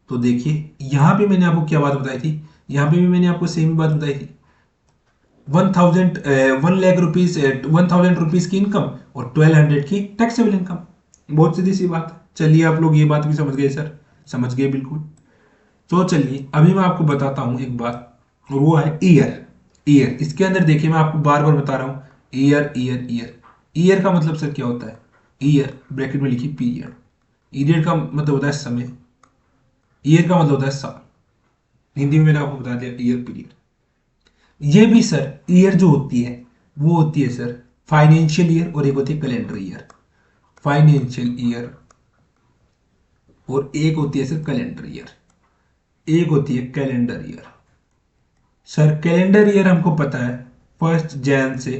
तो देखिए यहां पे मैंने आपको क्या बात बताई थी, यहां पे भी मैंने आपको सेम ही बात बताई थी। 1 लाख रुपीज, 1000 रुपीज की इनकम और 1200 की टैक्सेबल इनकम। बहुत सीधी सी बात है। चलिए आप लोग ये बात भी समझ गए सर, समझ गए बिल्कुल। तो चलिए अभी मैं आपको बताता हूं एक बात, और वो है ईयर। ईयर, इसके अंदर देखिए मैं आपको बार बार बता रहा हूं, ईयर ईयर ईयर। ईयर का मतलब सर क्या होता है? ईयर ब्रैकेट में लिखिए पीरियड, ईयर का मतलब होता है समय, ईयर का मतलब होता है साल। हिंदी में मैंने आपको बता दिया ईयर पीरियड। ये भी सर ईयर जो होती है वो होती है सर फाइनेंशियल ईयर, और एक होती है कैलेंडर ईयर। फाइनेंशियल ईयर और एक होती है सर कैलेंडर ईयर, एक होती है calendar year. Sir calendar year हमको पता है 1 जैन से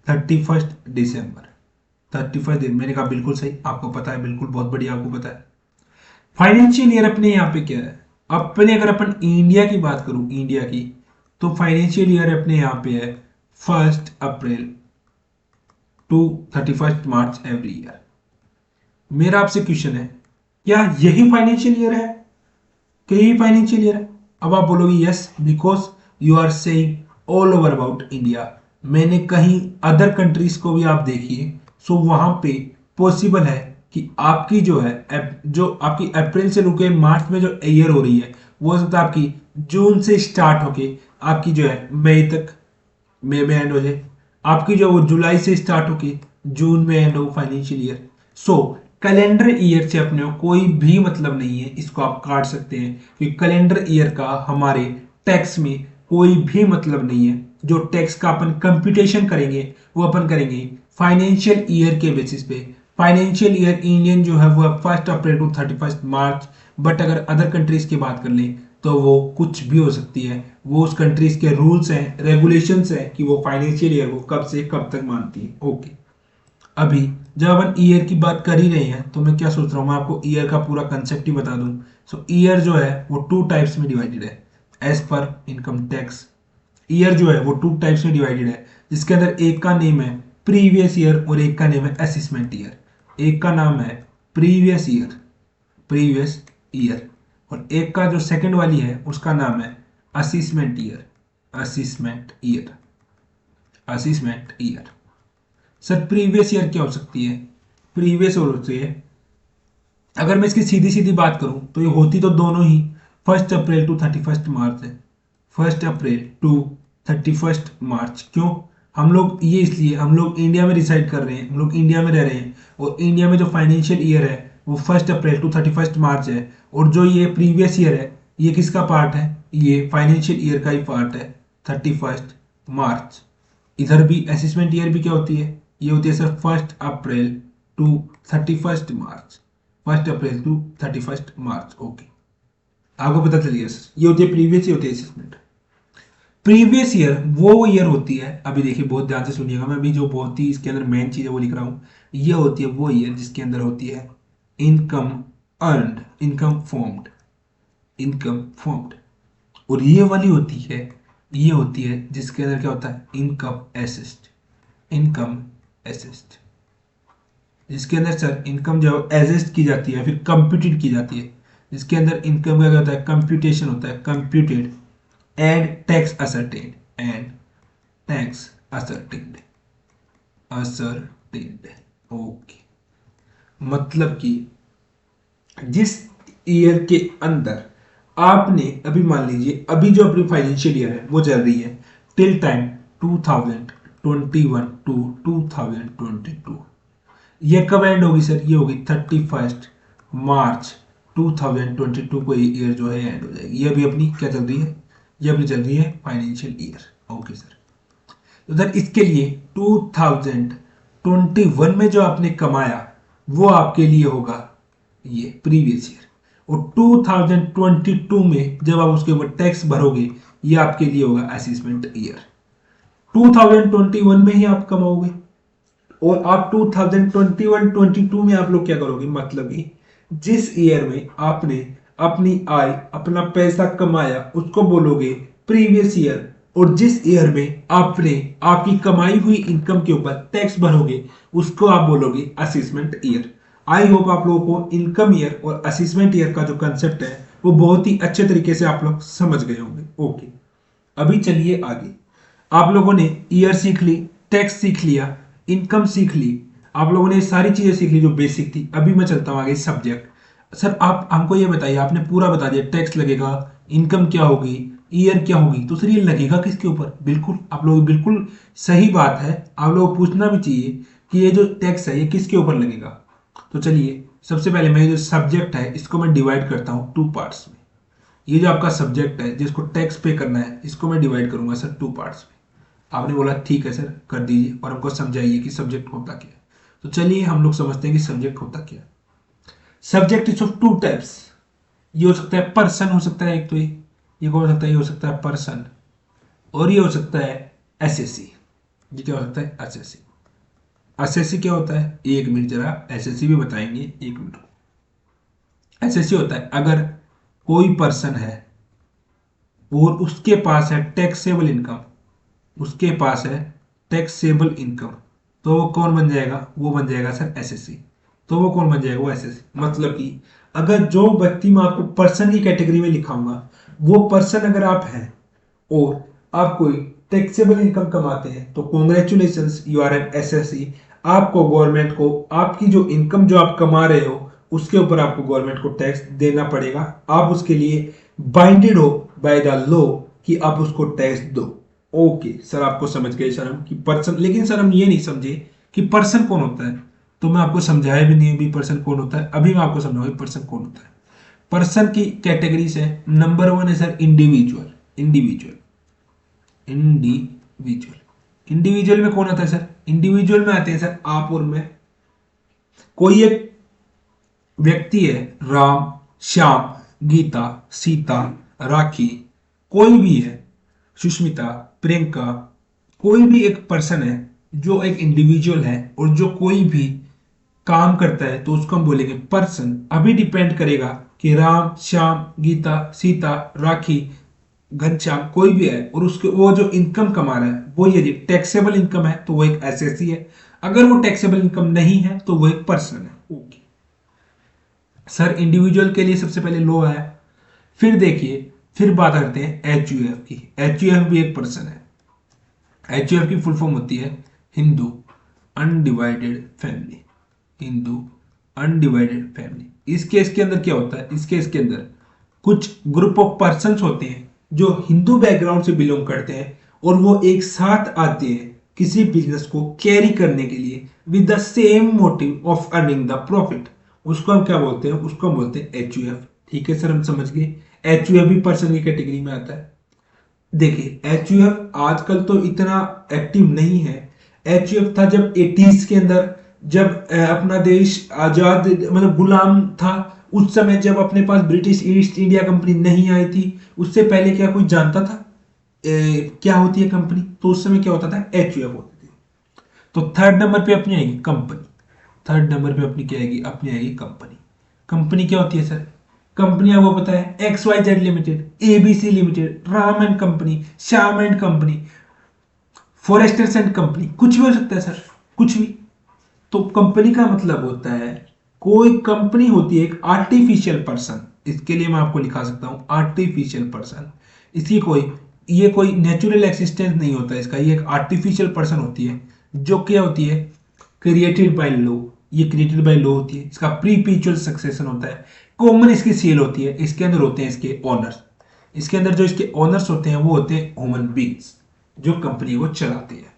31 दिसंबर। 31 दिन, मैंने कहा बिल्कुल सही, आपको पता है, बिल्कुल बहुत बढ़िया, आपको पता है। फाइनेंशियल ईयर अपने यहाँ पे क्या है, अपने अगर अपन इंडिया की बात करूं, इंडिया की, तो फाइनेंशियल ईयर अपने यहाँ पे है 1 April to 31 March every year. मेरा आपसे क्वेश्चन है, क्या यही फाइनेंशियल ईयर है? क्या यही फाइनेंशियल ईयर है? अब आप बोलोगे yes, because you are saying all over about India. मैंने कहीं अदर कंट्रीज को भी आप देखिए, सो वहां पे पॉसिबल है कि आपकी जो है जो आपकी अप्रैल से रुके मार्च में जो ईयर हो रही है, वो हो सकता है आपकी जून से स्टार्ट होके आपकी जो है मई तक, मई में एंड हो जाए, आपकी जो वो जुलाई से स्टार्ट होके जून में एंड हो फाइनेंशियल ईयर। सो कैलेंडर ईयर से अपने को कोई भी मतलब नहीं है, इसको आप काट सकते हैं कि कैलेंडर ईयर का हमारे टैक्स में कोई भी मतलब नहीं है। जो टैक्स का अपन कंप्यूटेशन करेंगे वो अपन करेंगे फाइनेंशियल ईयर के बेसिस पे। फाइनेंशियल ईयर इंडियन जो है वो 1 अप्रैल टू 31 मार्च, बट अगर अदर कंट्रीज की बात कर ले तो वो कुछ भी हो सकती है। वो उस कंट्रीज के रूल्स हैं, रेगुलेशंस हैं कि वो फाइनेंशियल ईयर को कब से कब तक मानती है। ओके, अभी जब अपन ईयर की बात कर ही रहे हैं तो मैं क्या सोच रहा हूँ, मैं आपको ईयर का पूरा कंसेप्ट ही बता दूं। सो ईयर जो है वो 2 टाइप्स में डिवाइडेड है as per income tax. Year जो है वो 2 टाइप्स में डिवाइडेड है, जिसके अंदर एक का नेम है प्रीवियस ईयर और एक का नेम है असेसमेंट ईयर। एक का नाम है प्रीवियस ईयर, प्रीवियस ईयर, और एक का जो सेकंड वाली है उसका नाम है assessment year, assessment year, assessment year. Sir previous year क्या हो सकती है? प्रीवियस हो सकती है, अगर मैं इसकी सीधी सीधी बात करूं तो ये होती तो दोनों ही 1 अप्रैल टू 31 मार्च है। 1 अप्रैल टू 31 मार्च। क्यों? हम लोग ये इसलिए, हम लोग इंडिया में रिसाइड कर रहे हैं, हम लोग इंडिया में रह रहे हैं, और इंडिया में जो फाइनेंशियल ईयर है वो 1 अप्रैल टू 31 मार्च है। और जो ये प्रीवियस ईयर है ये किसका पार्ट है? ये फाइनेंशियल ईयर का ही पार्ट है, 31 मार्च। इधर भी असेसमेंट ईयर भी क्या होती है? ये होती है sir 1 April to 31 March. 1 April to 31 March. Okay, आपको पता चल गया सर, ये होती है प्रीवियस, ये होती है असेसमेंट। प्रीवियस ईयर वो ईयर होती है, अभी देखिए बहुत ध्यान से सुनिएगा, मैं अभी जो बहुत ही इसके अंदर मेन चीज है वो लिख रहा हूँ। ये होती है वो ईयर जिसके अंदर होती है income earned, income formed, income formed. और ये वाली होती है, ये होती है जिसके अंदर क्या होता है? इनकम एसेस्ड, इनकम एसेस्ड, जिसके अंदर सर इनकम जो एसेस्ट की जाती है फिर कंप्यूटेड की जाती है, जिसके अंदर इनकम का क्या होता है? कंप्यूटेशन होता है, computed and tax asserted, and tax asserted, asserted. Okay, मतलब कि जिस ईयर के अंदर आपने, अभी मान लीजिए अभी जो अपनी फाइनेंशियल ईयर है वो चल रही है टिल टाइम 2021 टू 2022, ये कब एंड होगी सर? ये होगी 31 मार्च 2022 को ये ईयर जो है एंड हो जाएगी। ये अभी अपनी क्या चल रही है? ये अपनी चल रही है फाइनेंशियल ईयर। ओके सर, तो सर इसके लिए 2021 में जो आपने कमाया वो आपके लिए होगा ये प्रीवियस ईयर, और 2022 में जब आप उसके ऊपर टैक्स भरोगे ये आपके लिए होगा असेसमेंट ईयर। 2021 में ही आप कमाओगे, और आप 2021-22 में आप लोग क्या करोगे? मतलब कि जिस ईयर में आपने अपनी आय, अपना पैसा कमाया उसको बोलोगे प्रीवियस ईयर, और जिस ईयर में आपने आपकी कमाई हुई इनकम के ऊपर टैक्स भरोगे उसको आप बोलोगे असेसमेंट ईयर। आई होप आप लोगों को इनकम ईयर और असेसमेंट ईयर का जो कंसेप्ट है वो बहुत ही अच्छे तरीके से आप लोग समझ गए होंगे। ओके, अभी चलिए आगे। आप लोगों ने ईयर सीख ली, टैक्स सीख लिया, इनकम सीख ली, आप लोगों ने सारी चीजें सीख ली जो बेसिक थी। अभी मैं चलता हूँ आगे सब्जेक्ट। सर आप हमको ये बताइए, आपने पूरा बता दिया टैक्स लगेगा, इनकम क्या होगी, ईयर क्या होगी, तो सर ये लगेगा किसके ऊपर? बिल्कुल आप लोग, बिल्कुल सही बात है, आप लोगों को पूछना भी चाहिए कि ये जो टैक्स है ये किसके ऊपर लगेगा। तो चलिए सबसे पहले मैं जो सब्जेक्ट है इसको मैं डिवाइड करता हूँ टू पार्ट्स में। ये जो आपका सब्जेक्ट है जिसको टैक्स पे करना है इसको मैं डिवाइड करूंगा सर टू पार्ट्स में। आपने बोला ठीक है सर कर दीजिए, और हमको समझाइए कि सब्जेक्ट होता क्या है। तो चलिए हम लोग समझते हैं कि सब्जेक्ट होता क्या है। Subject is of two types. ये हो सकता है पर्सन, हो सकता है एक, तो ये कौन हो सकता है? ये हो सकता है पर्सन, और ये हो सकता है एसएससी। ये क्या हो सकता है? एसएससी। एसएससी क्या होता है? एक मिनट, जरा एसएससी भी बताएंगे, एक मिनट। एसएससी होता है अगर कोई पर्सन है और उसके पास है टैक्सेबल इनकम, उसके पास है टैक्सेबल इनकम, तो वो कौन बन जाएगा? वो बन जाएगा सर एसएससी। तो वो कौन बन जाएगा? वो एसएससी। मतलब कि अगर जो व्यक्ति मैं आपको पर्सन की कैटेगरी में लिखाऊंगा वो पर्सन अगर आप हैं और आप कोई टैक्सेबल इनकम कमाते हैं तो congratulations, you are an SSC. आपको गवर्नमेंट को आपकी जो इनकम जो आप कमा रहे हो उसके ऊपर आपको गवर्नमेंट को टैक्स देना पड़ेगा। आप उसके लिए बाइंडेड हो बाय द लॉ कि आप उसको टैक्स दो। ओके सर, आपको समझ गए सर हम कि पर्सन, लेकिन सर हम ये नहीं समझे कि पर्सन कौन होता है। तो मैं आपको समझाया भी नहीं भी पर्सन कौन होता है, अभी मैं आपको समझाऊंगा पर्सन कौन होता है। पर्सन की कैटेगरीज है, नंबर 1 है sir individual. Individual, individual, individual में कौन आता है सर? इंडिविजुअल में आते हैं सर आप और मैं। कोई एक व्यक्ति है, राम, श्याम, गीता, सीता, राखी, कोई भी है, सुष्मिता, प्रियंका, कोई भी एक पर्सन है जो एक इंडिविजुअल है और जो कोई भी काम करता है तो उसको हम बोलेंगे पर्सन। अभी डिपेंड करेगा कि राम, श्याम, गीता, सीता, राखी, घनश्याम कोई भी है और उसके वो जो इनकम कमा रहा है वो यदि टैक्सेबल इनकम है तो वो एक एसएससी है, अगर वो टैक्सेबल इनकम नहीं है तो वो एक पर्सन है। ओके सर, इंडिविजुअल के लिए सबसे पहले लॉ है, फिर देखिए फिर बात करते हैं एचयूएफ की। एचयूएफ भी एक पर्सन है। एचयूएफ की फुल फॉर्म होती है Hindu undivided family, Hindu undivided family. इस केस के अंदर क्या होता है, इस केस के अंदर कुछ ग्रुप ऑफ पर्संस होते हैं जो हिंदू बैकग्राउंड से बिलोंग करते हैं और वो एक साथ आते हैं किसी बिजनेस को कैरी करने के लिए with the same motive of earning the profit. उसको हम क्या बोलते हैं, उसको हम बोलते हैं एचयूएफ। ठीक है सर, हम समझ गए। एचयूएफ भी पर्सन की कैटेगरी में आता है। देखिए एचयूएफ आजकल तो इतना एक्टिव नहीं है। एचयूएफ था जब 80s के अंदर, जब अपना देश आजाद मतलब गुलाम था, उस समय जब अपने पास ब्रिटिश ईस्ट इंडिया कंपनी नहीं आई थी। उससे पहले क्या कोई जानता था क्या होती है कंपनी? तो उस समय क्या होता था, एचयूएफ होती थी। तो थर्ड नंबर पे अपनी आएगी कंपनी। थर्ड नंबर पे अपनी क्या आएगी, अपनी आएगी कंपनी। कंपनी क्या होती है सर? कंपनी आपको पता है, X Y Z limited, ABC limited, Ram and company, Shyam and company, foresters and company, कुछ भी हो सकता है सर, कुछ भी। तो कंपनी का मतलब होता है, कोई कंपनी होती है एक आर्टिफिशियल पर्सन। इसके लिए मैं आपको लिखा सकता हूं आर्टिफिशियल पर्सन। इसकी कोई, ये कोई नेचुरल एक्सिस्टेंस नहीं होता इसका, ये एक आर्टिफिशियल पर्सन होती है जो क्या होती है, क्रिएटेड बाय लॉ। ये क्रिएटेड बाय लॉ होती है, इसका प्रीपिचुअल सक्सेशन होता है, कॉमन इसकी सेल होती है, इसके अंदर होते हैं इसके ओनर्स। इसके अंदर जो इसके ओनर्स होते हैं वो होते हैं ह्यूमन बींग्स जो कंपनी को चलाते हैं।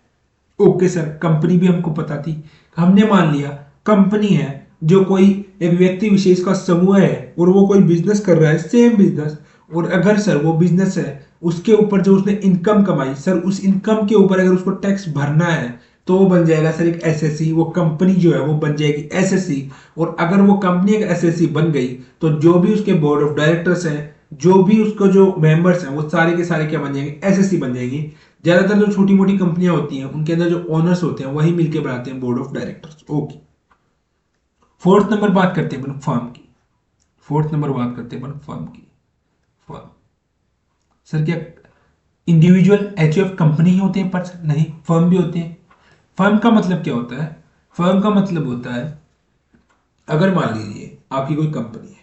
ओके सर, कंपनी भी हमको पता थी। हमने मान लिया कंपनी है जो कोई एक व्यक्ति विशेष का समूह है और वो कोई बिजनेस कर रहा है, सेम बिजनेस। और अगर सर वो बिजनेस है, उसके ऊपर जो उसने इनकम कमाई सर, उस इनकम के ऊपर अगर उसको टैक्स भरना है तो वो बन जाएगा सर एक एसएससी। वो कंपनी जो है वो बन जाएगी एसएससी। और अगर वो कंपनी एक एसएससी बन गई तो जो भी उसके बोर्ड ऑफ डायरेक्टर्स हैं, जो भी उसको जो मेंबर्स हैं, वो सारे के सारे क्या बन जाएंगे, एसएससी बन जाएंगी। ज्यादातर जो छोटी मोटी कंपनियां होती हैं उनके अंदर जो ओनर्स होते हैं वही मिलकर बनाते हैं board of directors. Okay, fourth number बात करते हैं अपन फर्म की। फोर्थ नंबर बात करते हैं अपन फर्म की। फर्म सर क्या इंडिविजुअल एचयूएफ कंपनी ही होते हैं? पर नहीं, फर्म भी होते हैं। फर्म का मतलब क्या होता है? फर्म का मतलब होता है, अगर मान लीजिए आपकी कोई कंपनी है,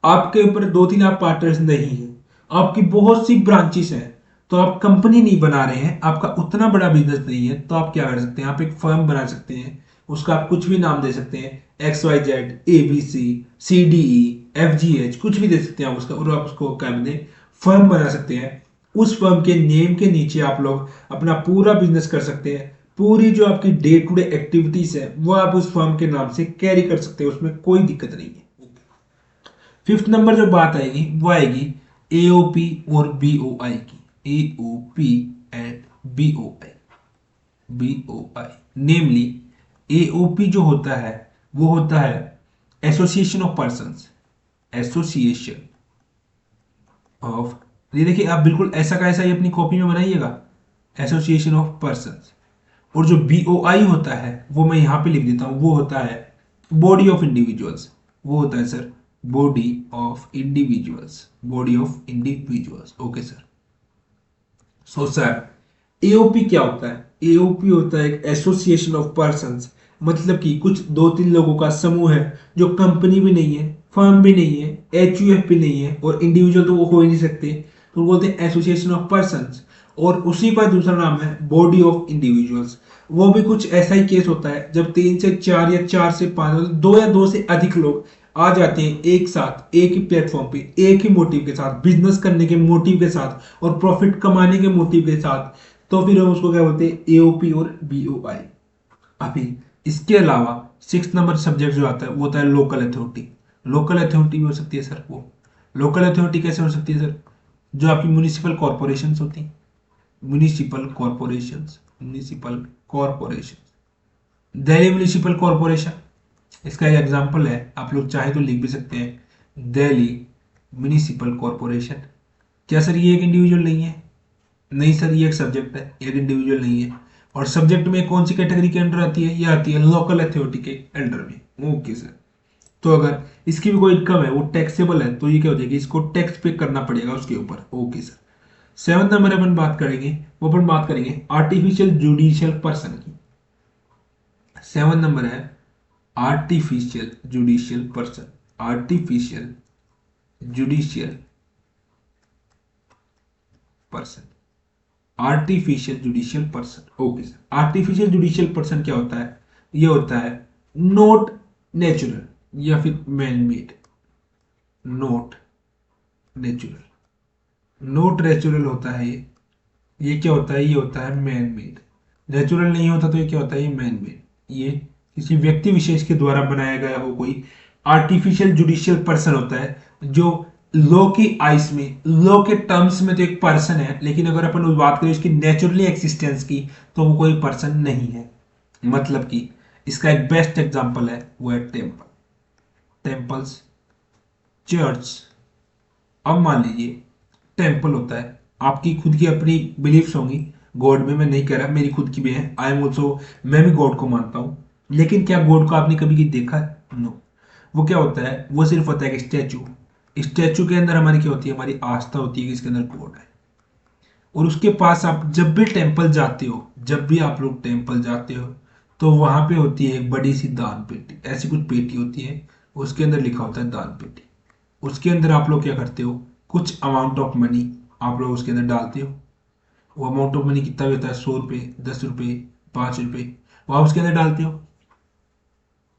आपके ऊपर दो तीन आप पार्टनर्स नहीं हैं, आपकी बहुत सी ब्रांचेस हैं, तो आप कंपनी नहीं बना रहे हैं, आपका उतना बड़ा बिजनेस नहीं है, तो आप क्या कर सकते हैं, आप एक फर्म बना सकते हैं। उसका आप कुछ भी नाम दे सकते हैं, X Y Z, A B C, C D E, F G H, कुछ भी दे सकते हैं आप उसका, और आप उसको क्या बने, फर्म बना सकते हैं। उस फर्म के नेम के नीचे आप लोग अपना पूरा बिजनेस कर सकते हैं। पूरी जो आपकी डे टू डे एक्टिविटीज है वो आप उस फर्म के नाम से कैरी कर सकते हैं, उसमें कोई दिक्कत नहीं है। फिफ्थ नंबर जो बात आएगी वो आएगी एओपी और बीओआई की। AOP and BOI. BOI namely, AOP जो होता है वो होता है association of persons. Association of, ये देखिए आप बिल्कुल ऐसा का ऐसा ही अपनी कॉपी में बनाइएगा, एसोसिएशन ऑफ पर्संस। और जो बीओआई होता है वो मैं यहां पे लिख देता हूं, वो होता है बॉडी ऑफ इंडिविजुअल्स। वो होता है sir body of individuals. Body of individuals. Okay sir. So sir AOP क्या होता है? एओपी होता है एक एसोसिएशन ऑफ पर्संस, मतलब कि कुछ दो तीन लोगों का समूह है जो कंपनी भी नहीं है, फर्म भी नहीं है, एचयूएफ भी नहीं है, और इंडिविजुअल तो वो हो ही नहीं सकते, तो बोलते हैं एसोसिएशन ऑफ पर्संस। और उसी का दूसरा नाम है बॉडी ऑफ इंडिविजुअल्स। वो भी कुछ ऐसा ही केस होता है जब तीन से चार या चार से पांच, दो या दो से अधिक लोग आ जाते हैं एक साथ एक ही प्लेटफॉर्म पे, एक ही मोटिव के साथ, बिजनेस करने के मोटिव के साथ और प्रॉफिट कमाने के मोटिव के साथ, तो फिर हम उसको क्या बोलते हैं, एओपी और बीओआई। अभी इसके अलावा सिक्स नंबर सब्जेक्ट जो आता है वो होता है लोकल अथॉरिटी। लोकल अथॉरिटी भी हो सकती है सर। वो लोकल अथॉरिटी कैसे हो सकती है सर? जो आपकी म्यूनिसिपल कॉरपोरेशन होती हैं, municipal corporation, municipal corporation, Delhi municipal corporation इसका एक एग्जांपल है, आप लोग चाहे तो लिख भी सकते हैं, दिल्ली म्यूनिसिपल कॉरपोरेशन। क्या सर ये एक इंडिविजुअल नहीं है? नहीं सर, ये एक सब्जेक्ट है, एक इंडिविजुअल नहीं है। और सब्जेक्ट में कौन सी कैटेगरी के अंडर आती है? ये आती है लोकल अथॉरिटी के अंडर में। Okay sir. तो अगर इसकी भी कोई इनकम है वो टैक्सेबल है तो ये क्या हो जाएगी, इसको टैक्स पे करना पड़ेगा उसके ऊपर। Okay sir. सेवंथ नंबर अपन बात करेंगे, वो अपन बात करेंगे आर्टिफिशियल जुडिशियल पर्सन की। सेवन नंबर है artificial judicial person. Artificial judicial person. Artificial judicial person. Okay sir, artificial judicial person क्या होता है? ये होता है नॉट नेचुरल या फिर man made. Not natural, not natural होता है ये क्या होता है? ये होता है मैन मेड। नेचुरल नहीं होता तो ये क्या होता है? ये मैन मेड। ये किसी व्यक्ति विशेष के द्वारा बनाया गया वो कोई आर्टिफिशियल जुडिशियल पर्सन होता है, जो लॉ की आइस में, लॉ के टर्म्स में तो एक पर्सन है, लेकिन अगर अपन उस बात करें उसकी नेचुरली एक्सिस्टेंस की तो वो कोई पर्सन नहीं है। मतलब कि इसका एक बेस्ट एग्जांपल है, वो है टेम्पल, टेम्पल्स, चर्च। अब मान लीजिए टेम्पल होता है, आपकी खुद की अपनी बिलीफ्स होंगी गॉड में, मैं नहीं कह रहा, मेरी खुद की भी है, आई एम ऑल्सो, मैं भी गॉड को मानता हूं। लेकिन क्या गॉड को आपने कभी देखा है? नो। वो क्या होता है? वो सिर्फ होता है एक स्टैचू। स्टैचू के अंदर हमारी क्या होती है? हमारी आस्था होती है कि इसके अंदर गॉड है। और उसके पास आप जब भी टेम्पल जाते हो, जब भी आप लोग टेम्पल जाते हो, तो वहां पे होती है एक बड़ी सी दान पेटी, ऐसी कुछ पेटी होती है, उसके अंदर लिखा होता है दान पेटी। उसके अंदर आप लोग क्या करते हो? कुछ अमाउंट ऑफ मनी आप लोग उसके अंदर डालते हो। वो अमाउंट ऑफ मनी कितना भी होता है, 100 रुपये, 10 रुपये, 5 रुपये, वो आप उसके अंदर डालते हो।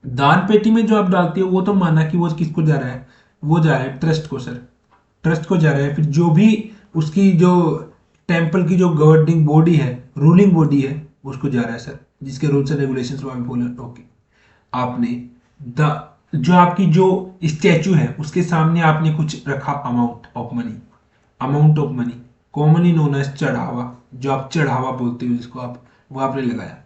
दान पेटी में जो आप डालते हो वो तो माना कि वो किसको जा रहा है? वो जा रहा है ट्रस्ट को सर, ट्रस्ट को जा रहा है। फिर जो भी उसकी जो टेम्पल की जो गवर्निंग बॉडी है, रूलिंग बॉडी है, उसको जा रहा है सर, जिसके रूल्स एंड रेगुलेशंस में बोले। ओके, आपने द जो आपकी जो स्टैचू है उसके सामने आपने कुछ रखा, amount of money, amount of money, commonly known as चढ़ावा, जो आप चढ़ावा बोलते हो जिसको आप, वो आपने लगाया।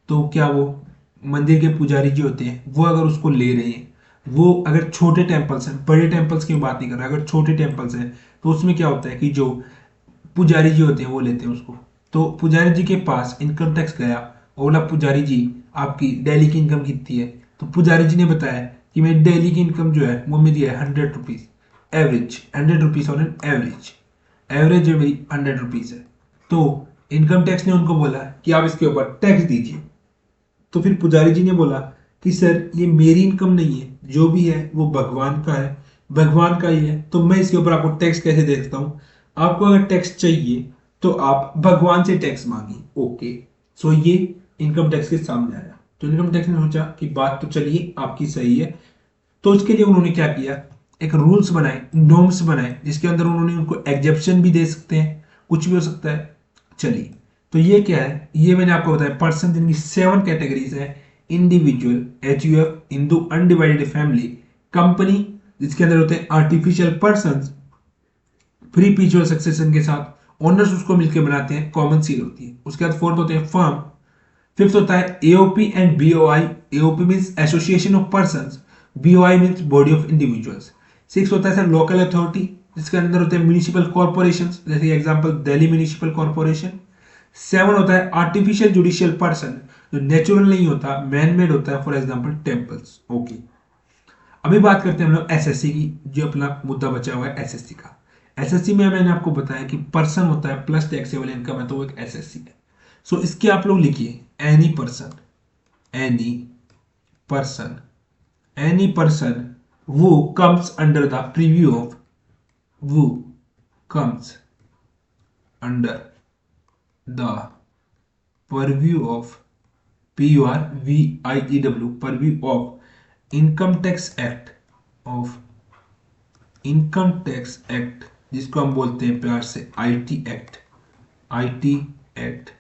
तो क्या वो मंदिर के पुजारी जी होते हैं, वो अगर उसको ले रहे हैं, वो अगर छोटे टेम्पल्स हैं, बड़े टेम्पल्स की बात नहीं कर रहा, अगर छोटे टेम्पल्स हैं तो उसमें क्या होता है कि जो पुजारी जी होते हैं वो लेते हैं उसको। तो पुजारी जी के पास इनकम टैक्स गया, और बोला पुजारी जी आपकी डेली की इनकम कितनी है? तो पुजारी जी ने बताया कि मेरी डेली की इनकम जो है वो मेरी है 100 rupees, average 100 rupees on an average, average जो मेरी 100 रुपीज है। तो इनकम टैक्स ने उनको बोला कि आप इसके ऊपर टैक्स दीजिए। तो फिर पुजारी जी ने बोला कि सर ये मेरी इनकम नहीं है, जो भी है वो भगवान का है, भगवान का ही है, तो मैं इसके ऊपर आपको टैक्स कैसे दे सकता हूँ? आपको अगर टैक्स चाहिए तो आप भगवान से टैक्स मांगिए। ओके, सो ये इनकम टैक्स के सामने आया। तो इनकम टैक्स ने सोचा कि बात तो चलिए आपकी सही है, तो इसके लिए उन्होंने क्या किया? एक रूल्स बनाए, नॉर्म्स बनाए, जिसके अंदर उन्होंने उनको एग्जेप्शन भी दे सकते हैं, कुछ भी हो सकता है। चलिए, तो ये क्या है? ये मैंने आपको बताया पर्सन जिनकी 7 कैटेगरीज है। Individual, HUF, Hindu undivided family, company जिसके अंदर होते हैं आर्टिफिशियल पर्सन फ्री पीचुअल सक्सेशन के साथ, ओनर्स उसको मिलकर बनाते हैं, कॉमन सील होती है। उसके बाद फोर्थ होते हैं फर्म, फिफ्थ होता है AOP and BOI। AOP means association of persons, BOI means body of individuals. Six होता है सर लोकल अथॉरिटी, जिसके अंदर होते हैं म्यूनिसिपल कॉर्पोरेशन, जैसे example Delhi municipal corporation. Seven होता है आर्टिफिशियल जुडिशियल पर्सन, जो नेचुरल नहीं होता, मैन मेड होता है, फॉर एग्जांपल टेम्पल्स। ओके, अभी बात करते हैं हम लोग SSC की, जो अपना मुद्दा बचा हुआ है SSC का। SSC में मैंने आपको बताया कि पर्सन होता है प्लस टैक्सेबल इनकम है, तो वो एक SSC है। सो इसके आप लोग लिखिए any person, any person, any person who comes under the preview of, who comes under the purview of, PURVIEW, purview of income tax act, of income tax act, जिसको हम बोलते हैं प्यार से IT act, IT act,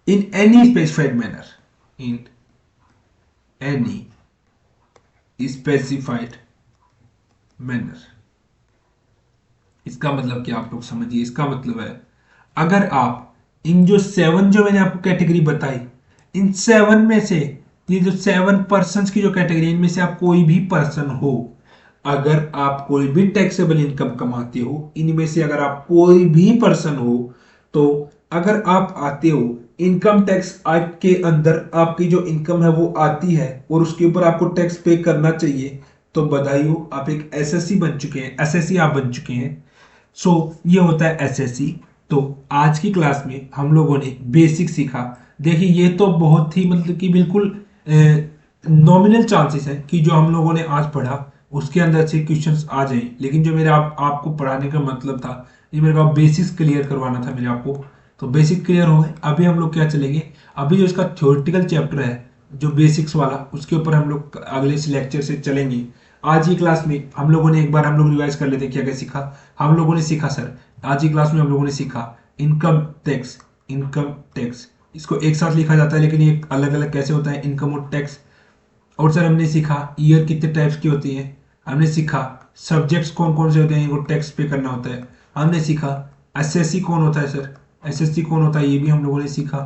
in any specified manner, in any specified manner. इसका मतलब क्या आप लोग समझिए? इसका मतलब है अगर आप इन जो 7 जो मैंने आपको कैटेगरी बताई, इन 7 में से, ये जो 7 पर्सन की जो कैटेगरी, इनमें से आप कोई भी पर्सन हो, अगर आप कोई भी टैक्सेबल इनकम कमाते हो, इनमें से अगर आप कोई भी पर्सन हो, तो अगर आप आते हो इनकम टैक्स एक्ट के अंदर, आपकी जो इनकम है वो आती है और उसके ऊपर आपको टैक्स पे करना चाहिए, तो बधाई हो, आप एक SSC बन चुके हैं, SSC आप बन चुके हैं। सो ये होता है SSC। तो आज की क्लास में हम लोगों ने बेसिक सीखा। देखिए ये तो बहुत ही मतलब कि बिल्कुल नॉमिनल चांसेस है कि जो हम लोगों ने आज पढ़ा उसके अंदर से क्वेश्चंस आ जाएं, लेकिन जो मेरा आपको पढ़ाने का मतलब था, ये मेरे को बेसिक्स क्लियर करवाना था मेरे आपको, तो बेसिक क्लियर हो गए। अभी हम लोग क्या चलेंगे, अभी जो इसका थ्योरेटिकल चैप्टर है जो बेसिक्स वाला, उसके ऊपर हम लोग अगले इस लेक्चर से चलेंगे। आज की क्लास में हम लोगों ने एक बार हम लोग रिवाइज कर लेते हैं क्या क्या सीखा। हम लोगों ने सीखा सर, आज की क्लास में हम लोगों ने सीखा इनकम टैक्स। इनकम टैक्स इसको एक साथ लिखा जाता है, लेकिन ये अलग अलग कैसे होता है, इनकम और टैक्स। और सर हमने सीखा ईयर कितने टाइप्स की होती है। हमने सीखा सब्जेक्ट्स कौन कौन से होते हैं, इनको टैक्स पे करना होता है। हमने सीखा एसएससी कौन होता है सर, एसएससी कौन होता है ये भी हम लोगों ने सीखा।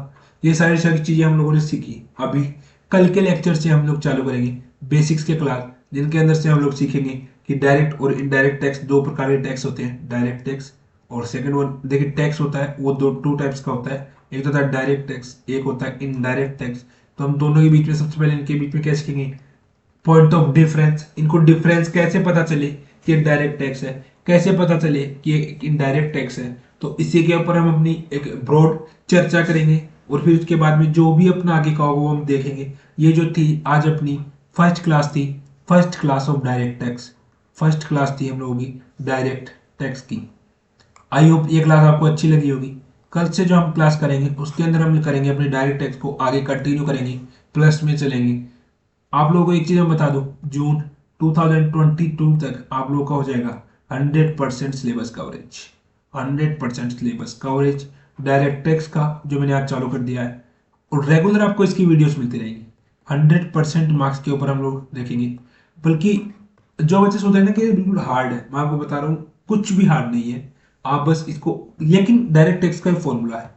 ये सारी सारी चीजें हम लोगों ने सीखी। अभी कल के लेक्चर से हम लोग चालू करेंगे बेसिक्स के क्लास, जिनके अंदर से हम लोग सीखेंगे कि डायरेक्ट और इनडायरेक्ट टैक्स, दो प्रकार के टैक्स होते हैं, डायरेक्ट टैक्स और सेकंड वन। देखिए टैक्स होता है वो टू टाइप्स का होता है, एक तो होता है डायरेक्ट टैक्स, एक होता है इनडायरेक्ट टैक्स। तो हम दोनों के बीच में सबसे पहले इनके बीच में क्या सीखेंगे, पॉइंट ऑफ डिफरेंस। इनको डिफरेंस कैसे पता चले कि डायरेक्ट टैक्स है, कैसे पता चले कि इनडायरेक्ट टैक्स है, तो इसी के ऊपर हम अपनी एक ब्रॉड चर्चा करेंगे। और फिर उसके बाद में जो भी अपना आगे का होगा वो हम देखेंगे। ये जो थी आज अपनी फर्स्ट क्लास थी, first class of direct tax, first class थी हम लोगों की डायरेक्ट टैक्स की। आई होप ये क्लास आपको अच्छी लगी होगी। कल से जो हम क्लास करेंगे उसके अंदर हम करेंगे अपने डायरेक्ट टैक्स को आगे कंटिन्यू करेंगे, प्लस में चलेंगे। आप लोगों को एक चीज मैं बता दूं, जून 2022 तक आप लोगों का हो जाएगा 100% syllabus coverage, 100% syllabus coverage direct tax का, जो मैंने आज चालू कर दिया है। और रेगुलर आपको इसकी वीडियोस मिलती रहेंगी। 100% मार्क्स के ऊपर हम लोग देखेंगे। बल्कि जो बच्चे सोचते हैं ना कि ये बिल्कुल हार्ड है, मैं आपको बता रहा हूँ कुछ भी हार्ड नहीं है। आप बस इसको, लेकिन डायरेक्ट टैक्स का फॉर्मूला है,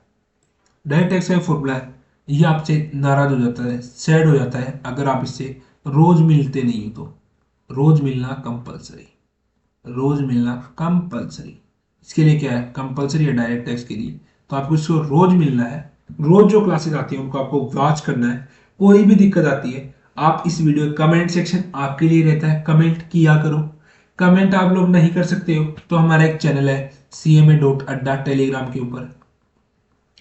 डायरेक्ट टैक्स का फॉर्मूला है, ये आपसे नाराज हो जाता है, सैड हो जाता है अगर आप इससे रोज मिलते नहीं हो। तो रोज मिलना कंपलसरी, रोज मिलना कंपलसरी। इसके लिए क्या है, कंपलसरी है डायरेक्ट टैक्स के लिए। तो आपको इसको रोज मिलना है, रोज जो क्लासेस आती है उनको आपको वॉच करना है। कोई भी दिक्कत आती है आप इस वीडियो कमेंट सेक्शन आपके लिए रहता है, कमेंट किया करो। कमेंट आप लोग नहीं कर सकते हो तो हमारा एक चैनल है CMA.Adda टेलीग्राम के ऊपर।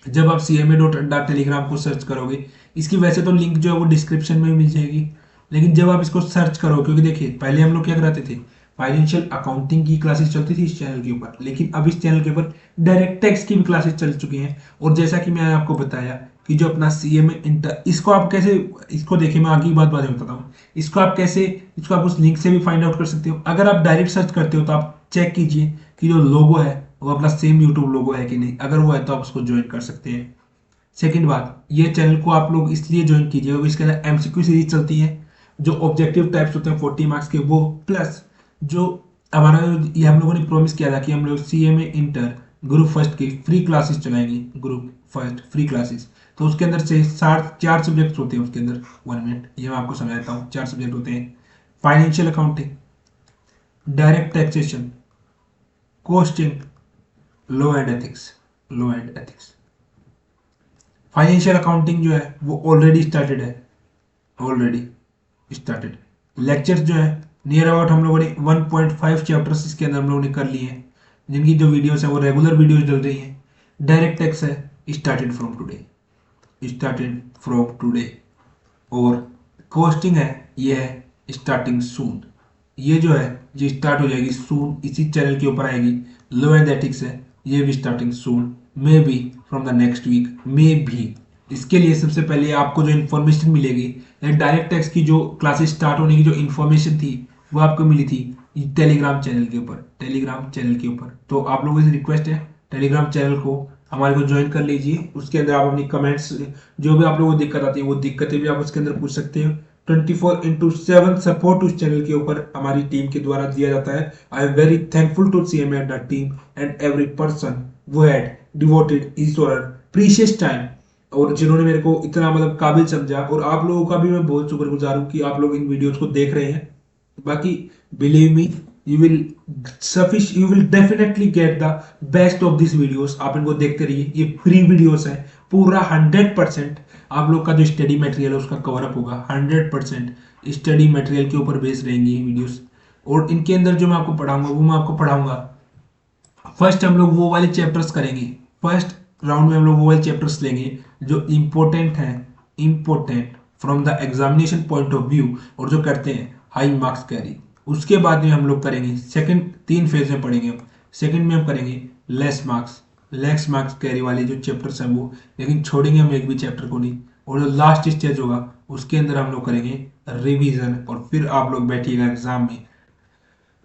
जब आप CMA.Adda टेलीग्राम को सर्च करोगे, इसकी वैसे तो लिंक जो है वो डिस्क्रिप्शन में मिल जाएगी, लेकिन जब आप इसको सर्च करो, क्योंकि देखिए पहले हम लोग क्या कराते थे, फाइनेंशियल अकाउंटिंग की क्लासेस चलती थी इस चैनल के ऊपर, लेकिन अब इस चैनल के ऊपर डायरेक्ट टैक्स की भी क्लासेस चल चुकी हैं। और जैसा कि मैंने आपको बताया कि जो अपना CMA इंटर, इसको आप कैसे, इसको देखिए मैं आगे की बात बाद में बताता हूँ। इसको आप कैसे, इसको आप उस लिंक से भी फाइंड आउट कर सकते हो। अगर आप डायरेक्ट सर्च करते हो तो आप चेक कीजिए कि जो लोगो है वो अपना सेम यूट्यूब लोगो है कि नहीं। अगर वो है तो आप उसको ज्वाइन कर सकते हैं। सेकंड बात, ये चैनल को आप लोग इसलिए ज्वाइन कीजिए क्योंकि इसके अंदर MCQ सीरीज चलती है, जो ऑब्जेक्टिव टाइप्स होते हैं 40 मार्क्स के वो, प्लस जो हमारा ये हम लोगों ने प्रॉमिस किया था कि हम लोग CMA इंटर ग्रुप फर्स्ट की फ्री क्लासेस चलाएंगे, ग्रुप फर्स्ट फ्री क्लासेस। तो उसके अंदर से 4 सब्जेक्ट होते हैं उसके अंदर। 1 मिनट ये मैं आपको समझाता हूँ। 4 सब्जेक्ट होते हैं, financial accounting, direct taxation, costing, law and ethics, law and ethics. Financial accounting जो है वो ऑलरेडी स्टार्टेड है, ऑलरेडी स्टार्टेड। लेक्चर्स जो है नियर अबाउट हम लोगों ने 1.5 चैप्टर्स इसके अंदर हम लोगों ने कर लिए हैं, जिनकी जो वीडियोस है वो रेगुलर वीडियोस डल रही हैं। डायरेक्ट टैक्स है started from today, started from today. और कॉस्टिंग है ये है स्टार्टिंग सून, ये जो है ये स्टार्ट हो जाएगी सून, इसी चैनल के ऊपर आएगी। लॉ एंड एथिक्स है ये भी starting soon, may be from the next week, may be. इसके लिए सबसे पहले आपको जो इन्फॉर्मेशन मिलेगी, डायरेक्ट टैक्स की जो क्लासेस स्टार्ट होने की जो इन्फॉर्मेशन थी वो आपको मिली थी टेलीग्राम चैनल के ऊपर, टेलीग्राम चैनल के ऊपर। तो आप लोगों से रिक्वेस्ट है टेलीग्राम चैनल को हमारे को ज्वाइन कर लीजिए। उसके अंदर आप अपनी कमेंट्स, जो भी आप लोगों को दिक्कत आती है वो दिक्कतें भी आप उसके अंदर पूछ सकते हो। 24/7 सपोर्ट उस चैनल के ऊपर हमारी टीम के द्वारा दिया जाता है। I am very thankful to CMA Adda team and every person who had devoted his or her precious time, और जिन्होंने मेरे को इतना मतलब काबिल समझा। और आप लोगों का भी मैं बहुत शुक्रगुजार हूँ कि आप लोग इन वीडियोस को देख रहे हैं। बाकी believe me, you will definitely get the best of this videos. आप इनको देखते रहिए, ये फ्री वीडियोस है। पूरा 100% आप लोग का जो स्टडी मटेरियल है उसका कवर अप होगा। 100% स्टडी मटेरियल के ऊपर बेस्ड रहेंगी ये वीडियोस। और इनके अंदर जो मैं आपको पढ़ाऊंगा वो मैं आपको पढ़ाऊंगा, फर्स्ट हम लोग वो वाले चैप्टर्स करेंगे, फर्स्ट राउंड में हम लोग वो वाले चैप्टर्स लेंगे जो इंपॉर्टेंट हैं, important from the examination point of view, और जो करते हैं हाई मार्क्स कैरी। उसके बाद में हम लोग करेंगे सेकंड, 3 फेज में पढ़ेंगे हम। सेकंड में हम करेंगे less marks, lakhs marks carry वाले जो चैप्टर्स हैं वो, लेकिन छोड़ेंगे हम एक भी चैप्टर को नहीं। और जो लास्ट स्टेज होगा उसके अंदर हम लोग करेंगे रिवीजन, और फिर आप लोग बैठिएगा एग्जाम में।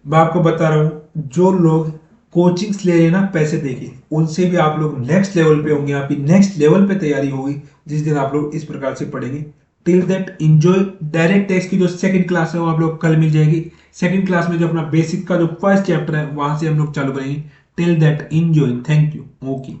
मैं आपको बता रहा हूँ, जो लोग कोचिंग्स ले रहे हैं ना पैसे देके, उनसे भी आप लोग नेक्स्ट लेवल पे होंगे, आपकी नेक्स्ट लेवल पे तैयारी होगी जिस दिन आप लोग इस प्रकार से पढ़ेंगे। Till that enjoy. Direct text की जो सेकंड क्लास है वो आप लोग कल मिल जाएगी। सेकंड क्लास में जो अपना बेसिक का जो फर्स्ट चैप्टर है वहां से हम लोग चालू करेंगे। Till that enjoy. Thank you. Okay.